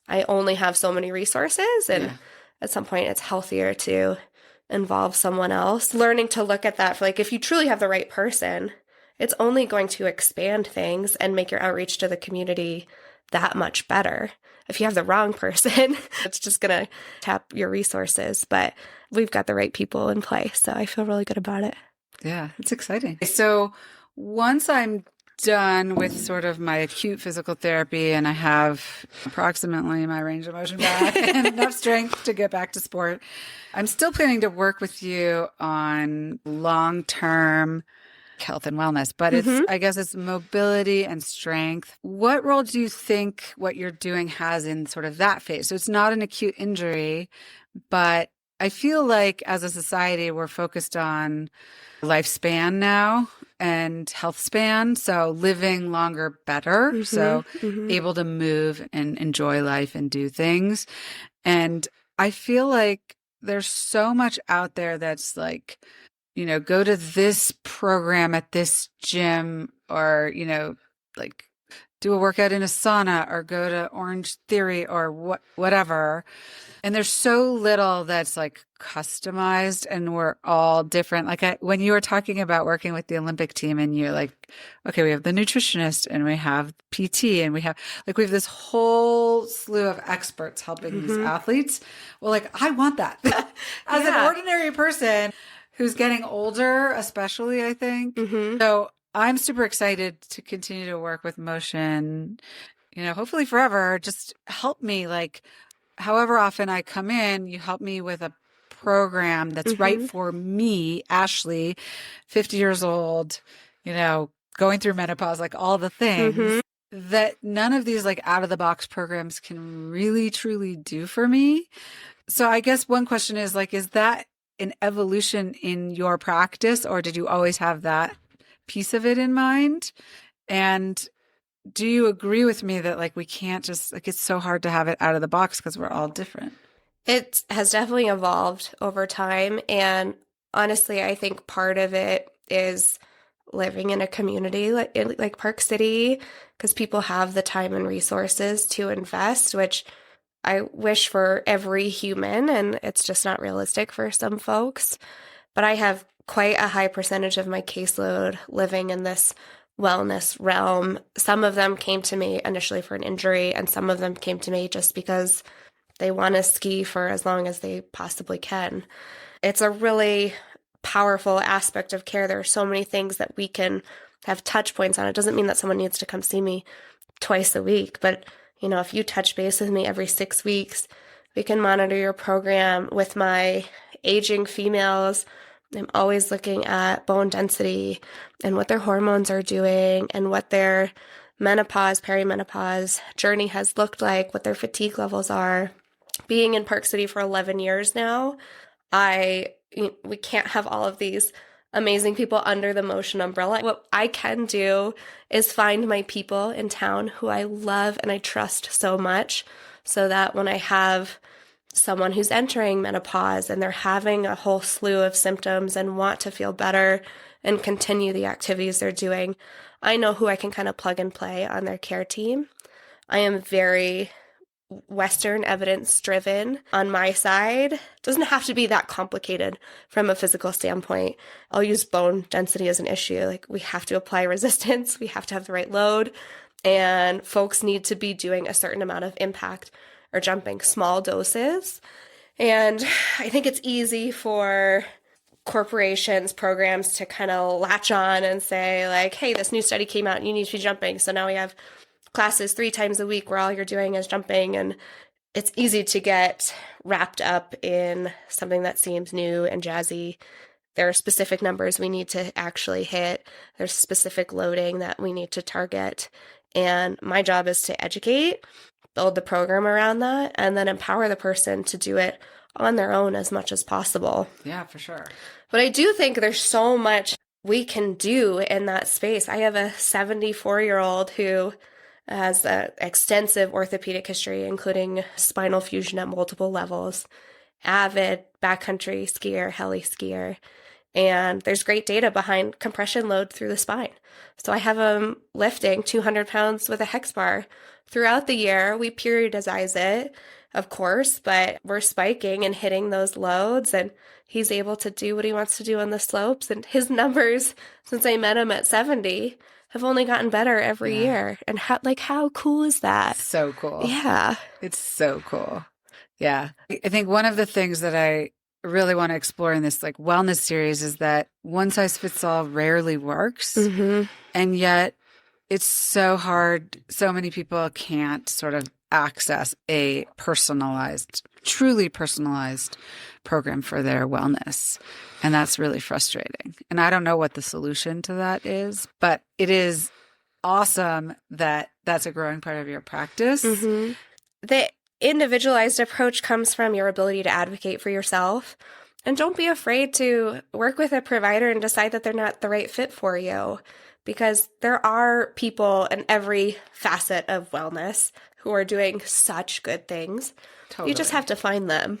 S3: I only have so many resources. And at some point, it's healthier to involve someone else. Learning to look at that for if you truly have the right person, it's only going to expand things and make your outreach to the community that much better. If you have the wrong person, it's just going to tap your resources. But we've got the right people in place, so I feel really good about it.
S2: Yeah, it's exciting. So once I'm done with sort of my acute physical therapy and I have approximately my range of motion back and enough strength to get back to sport, I'm still planning to work with you on long-term health and wellness, but I guess it's mobility and strength. What role do you think what you're doing has in sort of that phase? So it's not an acute injury, but I feel like as a society, we're focused on lifespan now and health span. So living longer, better. So able to move and enjoy life and do things. And I feel like there's so much out there that's like, go to this program at this gym or, like do a workout in a sauna or go to Orange Theory or whatever. And there's so little that's like customized, and we're all different. Like when you were talking about working with the Olympic team and you're like, okay, we have the nutritionist and we have PT and we have this whole slew of experts helping these athletes. Well, like I want that as an ordinary person who's getting older, especially, I think. So I'm super excited to continue to work with Motion, hopefully forever. Just help me, like, however often I come in, you help me with a program that's right for me, Ashley, 50 years old, going through menopause, like all the things that none of these like out of the box programs can really truly do for me. So I guess one question is like, is that an evolution in your practice, or did you always have that piece of it in mind? And do you agree with me that like we can't just like it's so hard to have it out of the box because we're all different?
S3: It has definitely evolved over time. And honestly, I think part of it is living in a community like Park City, because people have the time and resources to invest, which I wish for every human, and it's just not realistic for some folks. But I have quite a high percentage of my caseload living in this wellness realm. Some of them came to me initially for an injury, and some of them came to me just because they want to ski for as long as they possibly can. It's a really powerful aspect of care. There are so many things that we can have touch points on. It doesn't mean that someone needs to come see me twice a week, but if you touch base with me every 6 weeks, we can monitor your program. With my aging females, I'm always looking at bone density and what their hormones are doing and what their menopause, perimenopause journey has looked like, what their fatigue levels are. Being in Park City for 11 years now, we can't have all of these amazing people under the Motion umbrella. What I can do is find my people in town who I love and I trust so much, so that when I have someone who's entering menopause and they're having a whole slew of symptoms and want to feel better and continue the activities they're doing, I know who I can kind of plug and play on their care team. I am very Western evidence driven on my side. It doesn't have to be that complicated from a physical standpoint. I'll use bone density as an issue. Like, we have to apply resistance, we have to have the right load, and folks need to be doing a certain amount of impact or jumping small doses. And I think it's easy for corporations, programs to kind of latch on and say like, hey, this new study came out and you need to be jumping. So now we have classes 3 times a week where all you're doing is jumping. And it's easy to get wrapped up in something that seems new and jazzy. There are specific numbers we need to actually hit. There's specific loading that we need to target. And my job is to educate, build the program around that, and then empower the person to do it on their own as much as possible.
S2: Yeah, for sure.
S3: But I do think there's so much we can do in that space. I have a 74-year-old who has an extensive orthopedic history, including spinal fusion at multiple levels, avid backcountry skier, heli skier, and there's great data behind compression load through the spine. So I have him lifting 200 pounds with a hex bar throughout the year. We periodize it, of course, but we're spiking and hitting those loads, and he's able to do what he wants to do on the slopes. And his numbers, since I met him at 70, have only gotten better every year. And how cool is that?
S2: So cool.
S3: Yeah.
S2: It's so cool. Yeah. I think one of the things that I really want to explore in this like wellness series is that one size fits all rarely works.
S3: Mm-hmm.
S2: And yet it's so hard. So many people can't sort of access a personalized, truly personalized program for their wellness. And that's really frustrating. And I don't know what the solution to that is, but it is awesome that that's a growing part of your practice.
S3: Mm-hmm. The individualized approach comes from your ability to advocate for yourself. And don't be afraid to work with a provider and decide that they're not the right fit for you, because there are people in every facet of wellness who are doing such good things.
S2: Totally.
S3: You just have to find them.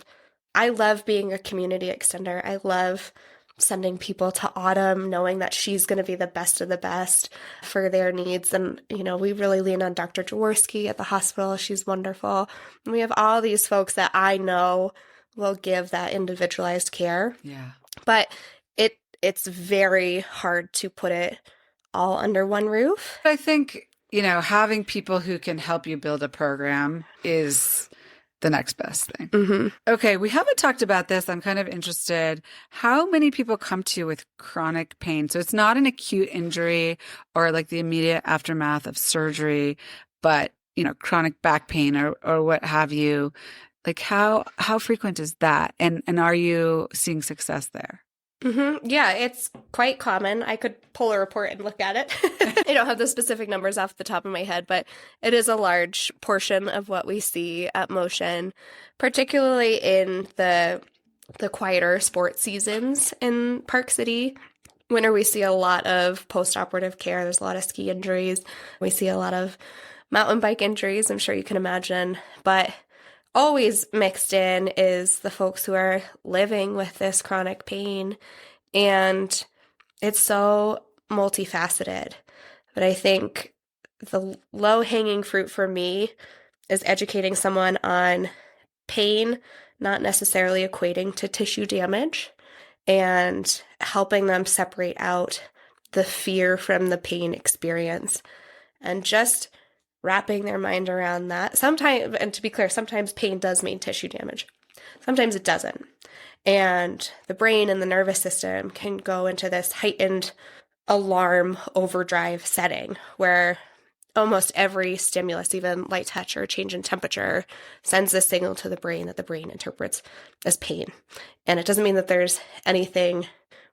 S3: I love being a community extender. I love sending people to Autumn, knowing that she's going to be the best of the best for their needs. And, we really lean on Dr. Jaworski at the hospital. She's wonderful. And we have all these folks that I know will give that individualized care.
S2: Yeah.
S3: But it's very hard to put it all under one roof.
S2: I think, having people who can help you build a program is the next best thing.
S3: Mm-hmm.
S2: Okay, we haven't talked about this. I'm kind of interested. How many people come to you with chronic pain? So it's not an acute injury or like the immediate aftermath of surgery, but, chronic back pain or what have you. Like how frequent is that? And are you seeing success there?
S3: Mm-hmm. Yeah, it's quite common. I could pull a report and look at it. I don't have the specific numbers off the top of my head, but it is a large portion of what we see at Motion, particularly in the quieter sports seasons in Park City. Winter, we see a lot of post-operative care. There's a lot of ski injuries. We see a lot of mountain bike injuries, I'm sure you can imagine. But always mixed in is the folks who are living with this chronic pain. And it's so multifaceted. But I think the low-hanging fruit for me is educating someone on pain, not necessarily equating to tissue damage, and helping them separate out the fear from the pain experience. And just wrapping their mind around that. Sometimes, and to be clear, sometimes pain does mean tissue damage. Sometimes it doesn't. And the brain and the nervous system can go into this heightened alarm overdrive setting where almost every stimulus, even light touch or change in temperature, sends a signal to the brain that the brain interprets as pain. And it doesn't mean that there's anything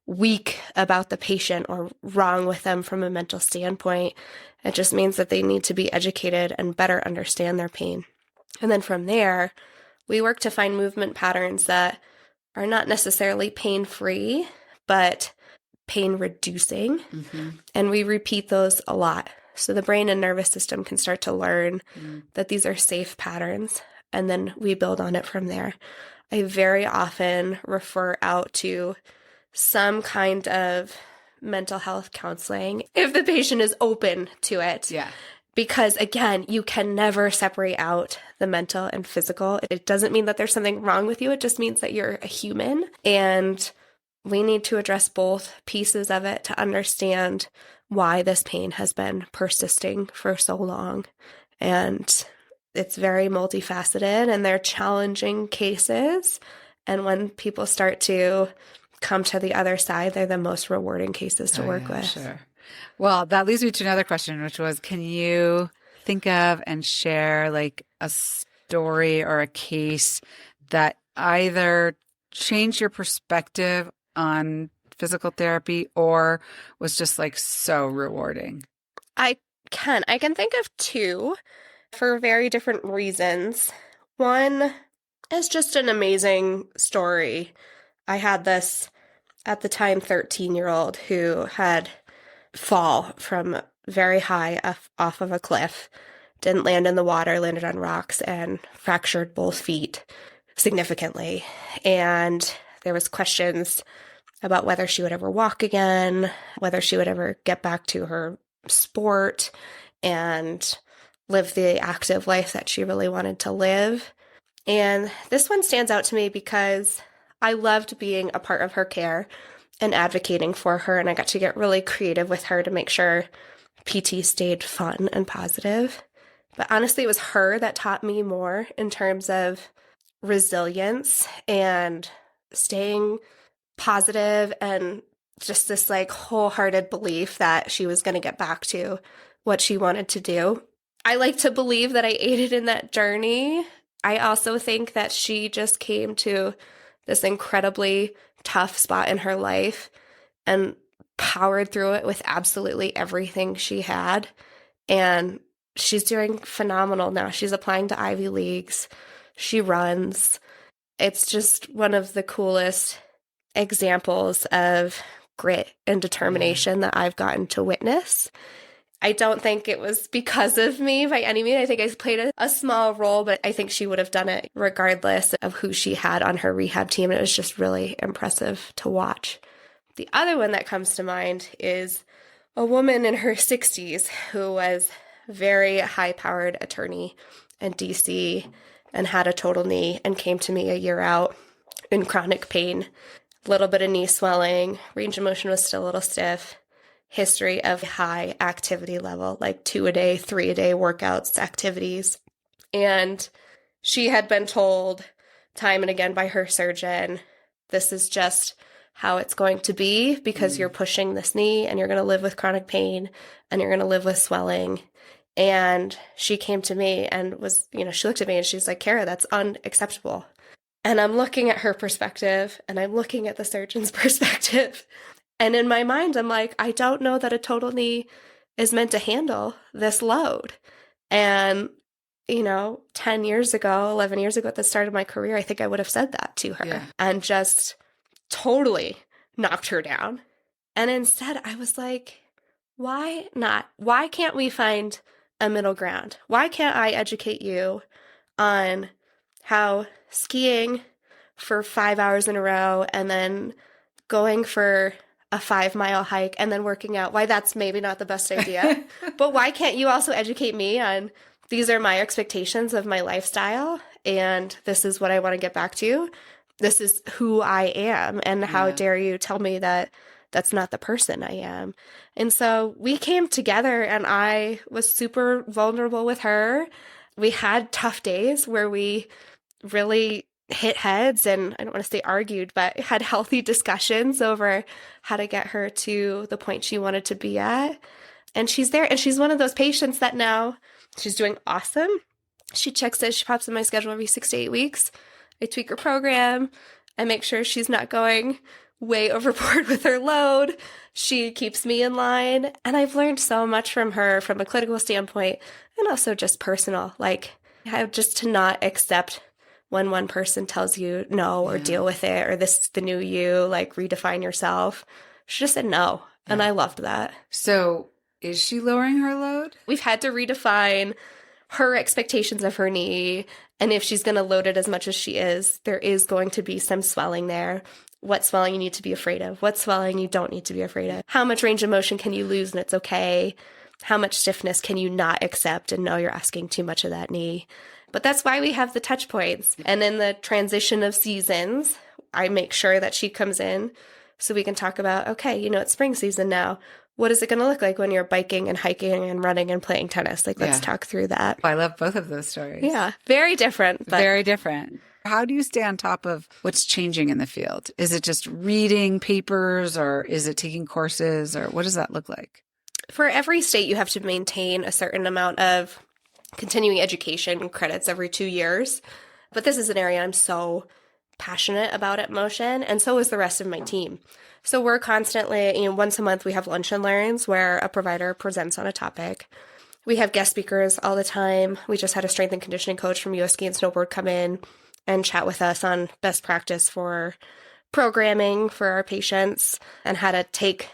S3: weak about the patient or wrong with them from a mental standpoint. It just means that they need to be educated and better understand their pain. And then from there, we work to find movement patterns that are not necessarily pain-free, but pain-reducing. Mm-hmm. And we repeat those a lot. So the brain and nervous system can start to learn that these are safe patterns, and then we build on it from there. I very often refer out to some kind of mental health counseling if the patient is open to it.
S2: Yeah.
S3: Because again, you can never separate out the mental and physical. It doesn't mean that there's something wrong with you. It just means that you're a human. And we need to address both pieces of it to understand why this pain has been persisting for so long. And it's very multifaceted and they're challenging cases. And when people start to come to the other side, they're the most rewarding cases to work with.
S2: Sure. Well, that leads me to another question, which was, can you think of and share like a story or a case that either changed your perspective on physical therapy or was just like so rewarding?
S3: I can think of two for very different reasons. One is just an amazing story. I had this, at the time, 13-year-old who had fall from very high off of a cliff, didn't land in the water, landed on rocks, and fractured both feet significantly. And there was questions about whether she would ever walk again, whether she would ever get back to her sport and live the active life that she really wanted to live. And this one stands out to me because I loved being a part of her care and advocating for her, and I got to get really creative with her to make sure PT stayed fun and positive. But honestly, it was her that taught me more in terms of resilience and staying positive and just this like wholehearted belief that she was going to get back to what she wanted to do. I like to believe that I aided in that journey. I also think that she just came to this incredibly tough spot in her life and powered through it with absolutely everything she had. And she's doing phenomenal now. She's applying to Ivy Leagues. She runs. It's just one of the coolest examples of grit and determination that I've gotten to witness. I don't think it was because of me by any means. I think I played a small role, but I think she would have done it regardless of who she had on her rehab team. It was just really impressive to watch. The other one that comes to mind is a woman in her 60s who was a very high-powered attorney in DC and had a total knee and came to me a year out in chronic pain, a little bit of knee swelling, range of motion was still a little stiff, history of high activity level, like 2-a-day, 3-a-day workouts, activities. And she had been told time and again by her surgeon, this is just how it's going to be because you're pushing this knee and you're going to live with chronic pain and you're going to live with swelling. And she came to me and was, she looked at me and she's like, Cara, that's unacceptable. And I'm looking at her perspective and I'm looking at the surgeon's perspective. And in my mind, I'm like, I don't know that a total knee is meant to handle this load. And 10 years ago, 11 years ago at the start of my career, I think I would have said that to her and just totally knocked her down. And instead, I was like, why not? Why can't we find a middle ground? Why can't I educate you on how skiing for 5 hours in a row and then going for a 5-mile hike and then working out, why that's maybe not the best idea? But why can't you also educate me on these are my expectations of my lifestyle, and this is what I want to get back to. This is who I am, and how dare you tell me that that's not the person I am. And so we came together, and I was super vulnerable with her. We had tough days where we really hit heads, and I don't want to say argued, but had healthy discussions over how to get her to the point she wanted to be at. And she's there, and she's one of those patients that now she's doing awesome. She checks in, she pops in my schedule every 6 to 8 weeks. I tweak her program. I make sure she's not going way overboard with her load. She keeps me in line. And I've learned so much from her from a clinical standpoint and also just personal. Like, how just to not accept when one person tells you no or deal with it or this is the new you, like redefine yourself. She just said no. And I loved that.
S2: So is she lowering her load?
S3: We've had to redefine her expectations of her knee. And if she's going to load it as much as she is, there is going to be some swelling there. What swelling you need to be afraid of? What swelling you don't need to be afraid of? How much range of motion can you lose and it's okay? How much stiffness can you not accept and know you're asking too much of that knee? But that's why we have the touch points. And in the transition of seasons, I make sure that she comes in so we can talk about, okay, it's spring season now. What is it going to look like when you're biking and hiking and running and playing tennis? Like, let's talk through that.
S2: I love both of those stories.
S3: Yeah, very different. But
S2: very different. How do you stay on top of what's changing in the field? Is it just reading papers or is it taking courses or what does that look like?
S3: For every state, you have to maintain a certain amount of continuing education credits every 2 years. But this is an area I'm so passionate about at Motion, and so is the rest of my team. So we're constantly, once a month we have lunch and learns where a provider presents on a topic. We have guest speakers all the time. We just had a strength and conditioning coach from US Ski and Snowboard come in and chat with us on best practice for programming for our patients and how to take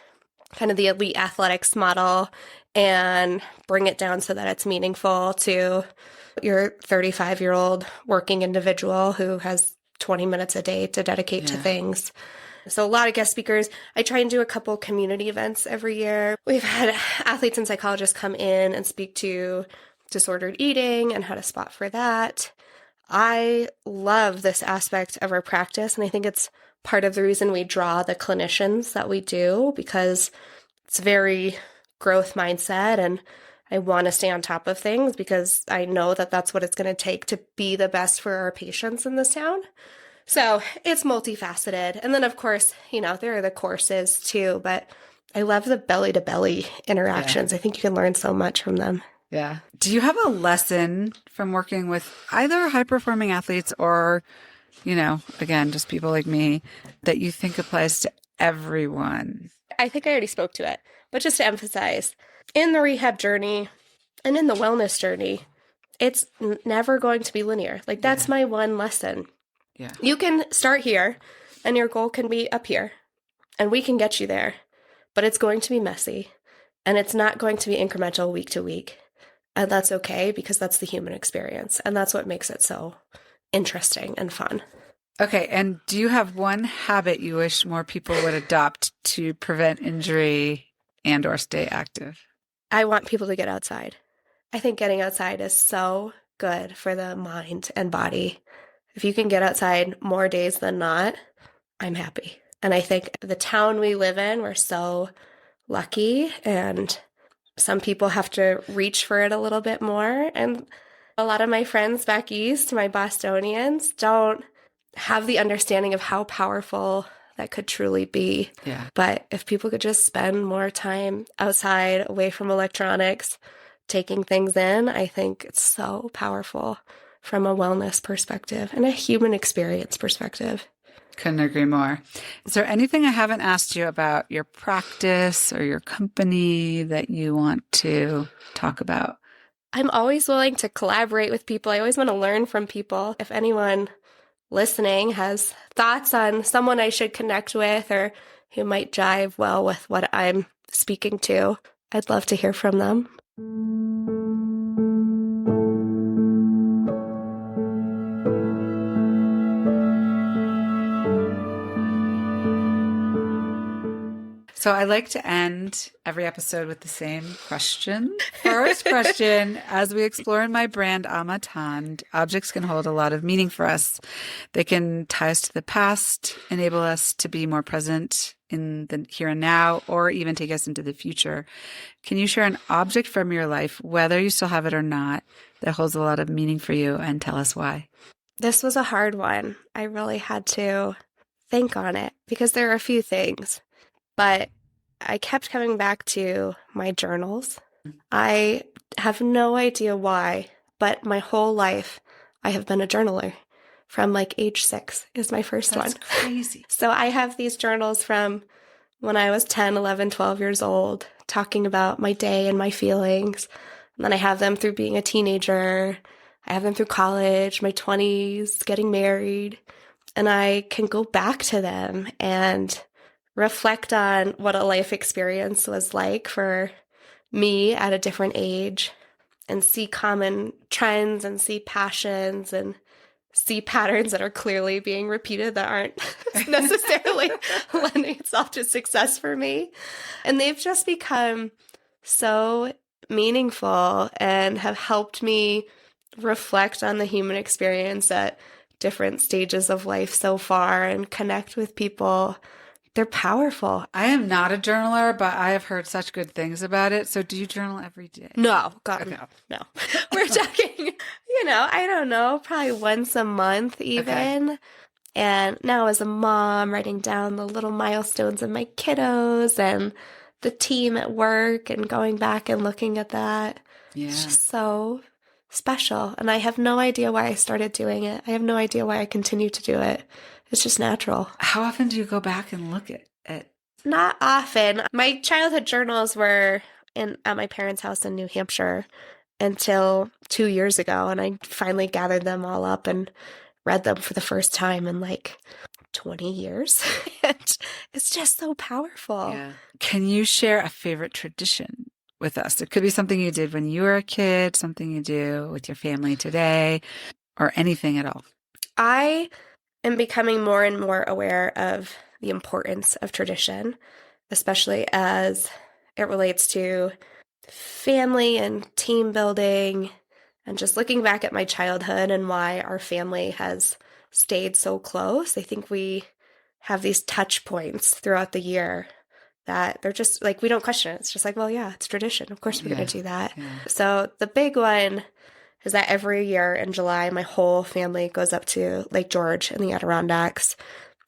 S3: kind of the elite athletics model and bring it down so that it's meaningful to your 35-year-old working individual who has 20 minutes a day to dedicate to things. So a lot of guest speakers. I try and do a couple community events every year. We've had athletes and psychologists come in and speak to disordered eating and how to spot for that. I love this aspect of our practice, and I think it's part of the reason we draw the clinicians that we do, because it's very growth mindset, and I want to stay on top of things because I know that that's what it's going to take to be the best for our patients in this town. So it's multifaceted. And then, of course, there are the courses too, but I love the belly-to-belly interactions. I think you can learn so much from them.
S2: Yeah. Do you have a lesson from working with either high-performing athletes or, again, just people like me that you think applies to everyone?
S3: I think I already spoke to it, but just to emphasize, in the rehab journey and in the wellness journey, it's never going to be linear. Like, that's my one lesson.
S2: Yeah.
S3: You can start here and your goal can be up here and we can get you there, but it's going to be messy and it's not going to be incremental week to week. And that's okay because that's the human experience. And that's what makes it so interesting and fun.
S2: Okay, and do you have one habit you wish more people would adopt to prevent injury and or stay active?
S3: I want people to get outside. I think getting outside is so good for the mind and body. If you can get outside more days than not, I'm happy. And I think the town we live in, we're so lucky, and some people have to reach for it a little bit more. And a lot of my friends back east, my Bostonians, don't have the understanding of how powerful that could truly be.
S2: Yeah.
S3: But if people could just spend more time outside, away from electronics, taking things in, I think it's so powerful from a wellness perspective and a human experience perspective.
S2: Couldn't agree more. Is there anything I haven't asked you about your practice or your company that you want to talk about?
S3: I'm always willing to collaborate with people. I always want to learn from people. If anyone listening has thoughts on someone I should connect with or who might jive well with what I'm speaking to, I'd love to hear from them.
S2: So I like to end every episode with the same question. First question, as we explore in my brand, Amatand, objects can hold a lot of meaning for us. They can tie us to the past, enable us to be more present in the here and now, or even take us into the future. Can you share an object from your life, whether you still have it or not, that holds a lot of meaning for you, and tell us why?
S3: This was a hard one. I really had to think on it because there are a few things. But I kept coming back to my journals. I have no idea why, but my whole life I have been a journaler. From like age 6 is my first one.
S2: That's crazy.
S3: So I have these journals from when I was 10, 11, 12 years old, talking about my day and my feelings. And then I have them through being a teenager. I have them through college, my 20s, getting married. And I can go back to them and reflect on what a life experience was like for me at a different age and see common trends and see passions and see patterns that are clearly being repeated that aren't necessarily lending itself to success for me. And they've just become so meaningful and have helped me reflect on the human experience at different stages of life so far and connect with people. They're powerful.
S2: I am not a journaler, but I have heard such good things about it. So do you journal every day?
S3: No, God,
S2: Okay.
S3: no. We're talking, I don't know, probably once a month even. Okay. And now as a mom, writing down the little milestones of my kiddos and the team at work and going back and looking at that.
S2: Yeah.
S3: It's just so special. And I have no idea why I started doing it. I have no idea why I continue to do it. It's just natural.
S2: How often do you go back and look at it?
S3: Not often. My childhood journals were at my parents' house in New Hampshire until 2 years ago, and I finally gathered them all up and read them for the first time in like 20 years. And it's just so powerful.
S2: Yeah. Can you share a favorite tradition with us? It could be something you did when you were a kid, something you do with your family today, or anything at all.
S3: I am becoming more and more aware of the importance of tradition, especially as it relates to family and team building, and just looking back at my childhood and why our family has stayed so close. I think we have these touch points throughout the year that they're just like, we don't question it. It's just like, well, yeah, it's tradition. Of course we're going to do that. Yeah. So the big one is that every year in July, my whole family goes up to Lake George in the Adirondacks,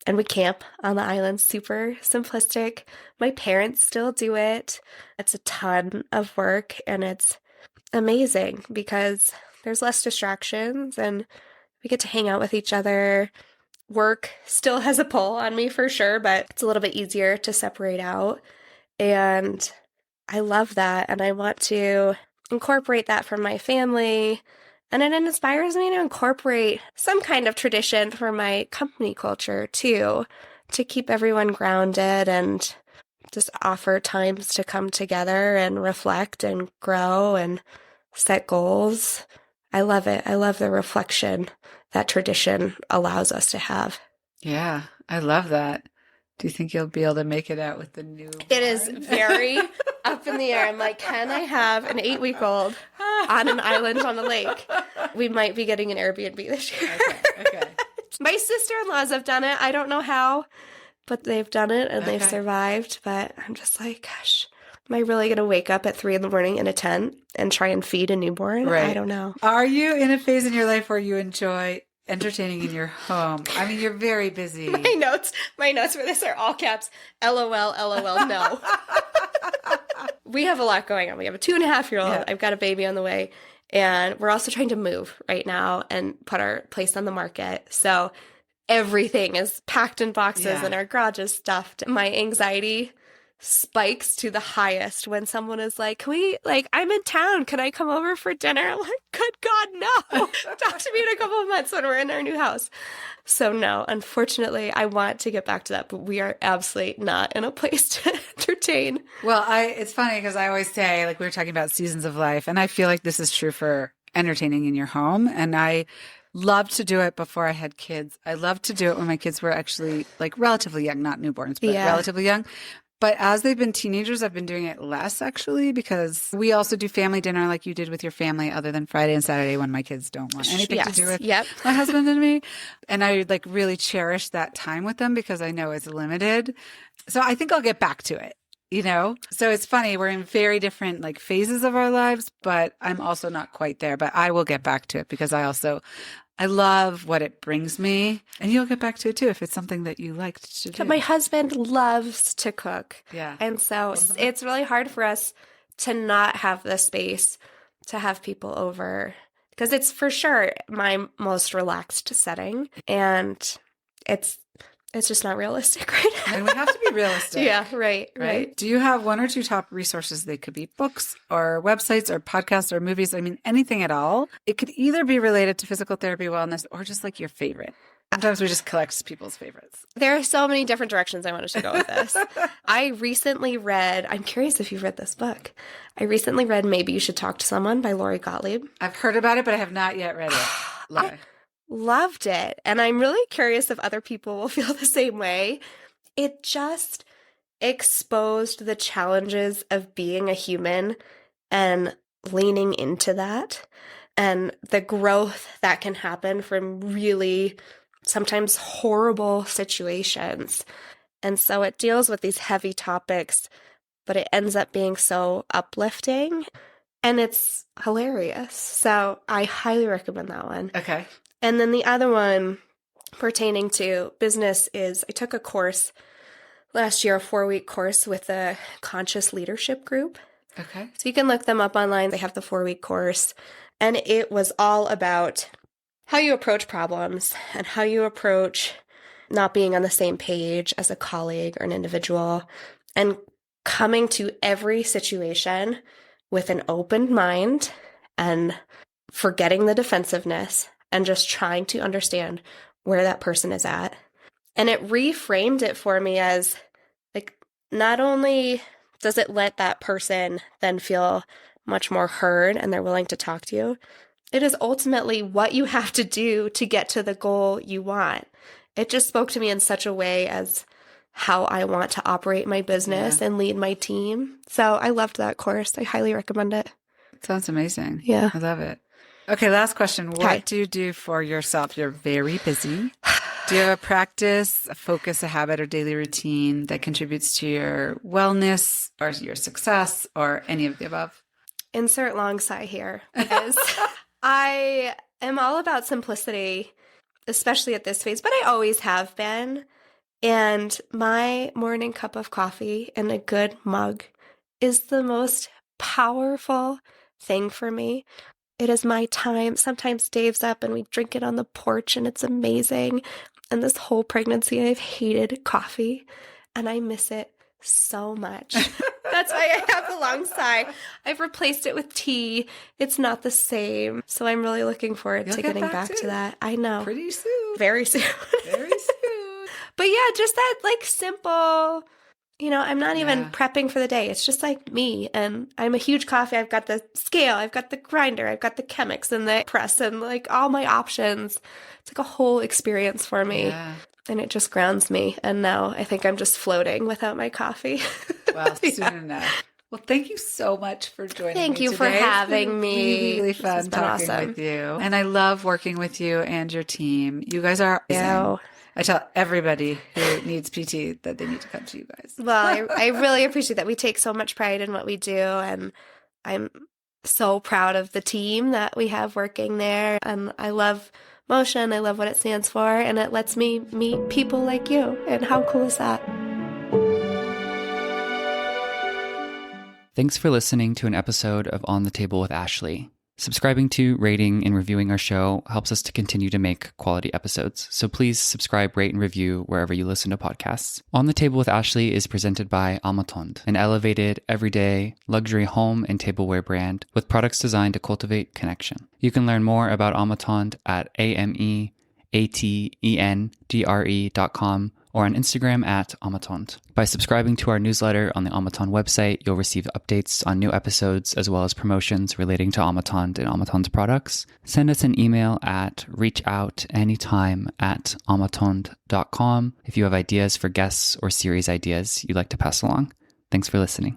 S3: and we camp on the island. Super simplistic. My parents still do it. It's a ton of work, and it's amazing because there's less distractions, and we get to hang out with each other. Work still has a pull on me for sure, but it's a little bit easier to separate out, and I love that, and I want to incorporate that for my family. And it inspires me to incorporate some kind of tradition for my company culture too, to keep everyone grounded and just offer times to come together and reflect and grow and set goals. I love it. I love the reflection that tradition allows us to have.
S2: Yeah, I love that. Do you think you'll be able to make it out with the new
S3: It is
S2: barn?
S3: very up in the air. I'm like, can I have an 8-week-old on an island on the lake? We might be getting an Airbnb this year.
S2: Okay.
S3: My sister-in-laws have done it. I don't know how, but they've done it and they've
S2: Okay.
S3: survived. But I'm just like, gosh, am I really going to wake up at 3 a.m. in a tent and try and feed a newborn?
S2: Right.
S3: I don't know.
S2: Are you in a phase in your life where you enjoy entertaining in your home? I mean, you're very busy.
S3: My notes for this are all caps. LOL, LOL, no. We have a lot going on. We have a 2.5-year-old.
S2: Yeah.
S3: I've got a baby on the way. And we're also trying to move right now and put our place on the market. So everything is packed in boxes and our garage is stuffed. My anxiety spikes to the highest when someone is like, I'm in town. Can I come over for dinner? I'm like, good God, no. Talk to me in a couple of months when we're in our new house. So no, unfortunately, I want to get back to that, but we are absolutely not in a place to entertain.
S2: Well, it's funny because I always say, like we were talking about seasons of life, and I feel like this is true for entertaining in your home. And I loved to do it before I had kids. I loved to do it when my kids were actually like relatively young, not newborns, but relatively young. But as they've been teenagers, I've been doing it less actually, because we also do family dinner like you did with your family, other than Friday and Saturday when my kids don't want anything to do with my husband and me. And I like really cherish that time with them because I know it's limited. So I think I'll get back to it, you know? So it's funny. We're in very different like phases of our lives, but I'm also not quite there, but I will get back to it because I love what it brings me. And you'll get back to it too if it's something that you liked to do.
S3: But my husband loves to cook.
S2: Yeah.
S3: And so it's really hard for us to not have the space to have people over because it's for sure my most relaxed setting. And it's just not realistic right now.
S2: And we have to be realistic.
S3: Yeah, right.
S2: Do you have 1 or 2 top resources? They could be books or websites or podcasts or movies. I mean, anything at all. It could either be related to physical therapy, wellness, or just like your favorite. Sometimes we just collect people's favorites.
S3: There are so many different directions I wanted to go with this. I recently read, I'm curious if you've read this book. I recently read Maybe You Should Talk to Someone by Lori Gottlieb.
S2: I've heard about it, but I have not yet read it.
S3: I loved it. And I'm really curious if other people will feel the same way. It just exposed the challenges of being a human and leaning into that and the growth that can happen from really sometimes horrible situations. And so it deals with these heavy topics, but it ends up being so uplifting and it's hilarious. So I highly recommend that one.
S2: Okay.
S3: And then the other one pertaining to business is I took a course last year, a 4-week course with a conscious leadership group.
S2: Okay.
S3: So you can look them up online. They have the 4-week course. And it was all about how you approach problems and how you approach not being on the same page as a colleague or an individual and coming to every situation with an open mind and forgetting the defensiveness and just trying to understand where that person is at. And it reframed it for me as like, not only does it let that person then feel much more heard and they're willing to talk to you, it is ultimately what you have to do to get to the goal you want. It just spoke to me in such a way as how I want to operate my business and lead my team. So I loved that course. I highly recommend it.
S2: Sounds amazing.
S3: Yeah.
S2: I love it. Okay, last question. What do you do for yourself? You're very busy. Do you have a practice, a focus, a habit, or daily routine that contributes to your wellness or your success or any of the above?
S3: Insert long sigh here because I am all about simplicity, especially at this phase, but I always have been. And my morning cup of coffee in a good mug is the most powerful thing for me. It is my time. Sometimes Dave's up and we drink it on the porch and it's amazing. And this whole pregnancy, I've hated coffee and I miss it so much. That's why I have the long sigh. I've replaced it with tea. It's not the same. So I'm really looking forward to getting back to that. I know.
S2: Pretty soon.
S3: Very soon.
S2: Very soon.
S3: But yeah, just that like simple I'm not even
S2: Yeah.
S3: prepping for the day. It's just like me. And I'm a huge coffee. I've got the scale, I've got the grinder, I've got the Chemex and the press and like all my options. It's like a whole experience for me.
S2: Yeah.
S3: And it just grounds me. And now I think I'm just floating without my coffee.
S2: Well, soon
S3: Yeah.
S2: enough. Well, thank you so much for joining me
S3: Thank you for
S2: today. It's been
S3: having me.
S2: Really
S3: This has
S2: fun
S3: been
S2: talking
S3: awesome.
S2: with you. And I love working with you and your team. You guys are amazing.
S3: Yeah.
S2: I tell everybody who needs PT that they need to come to you guys.
S3: Well, I really appreciate that. We take so much pride in what we do. And I'm so proud of the team that we have working there. And I love Motion. I love what it stands for. And it lets me meet people like you. And how cool is that?
S1: Thanks for listening to an episode of On the Table with Ashley. Subscribing to, rating, and reviewing our show helps us to continue to make quality episodes. So please subscribe, rate, and review wherever you listen to podcasts. On the Table with Ashley is presented by Amatond, an elevated, everyday, luxury home and tableware brand with products designed to cultivate connection. You can learn more about Amatond at amatendre.com or on Instagram at Amatond. By subscribing to our newsletter on the Amatond website, you'll receive updates on new episodes as well as promotions relating to Amatond and Amatond's products. Send us an email at reachoutanytime@amatond.com if you have ideas for guests or series ideas you'd like to pass along. Thanks for listening.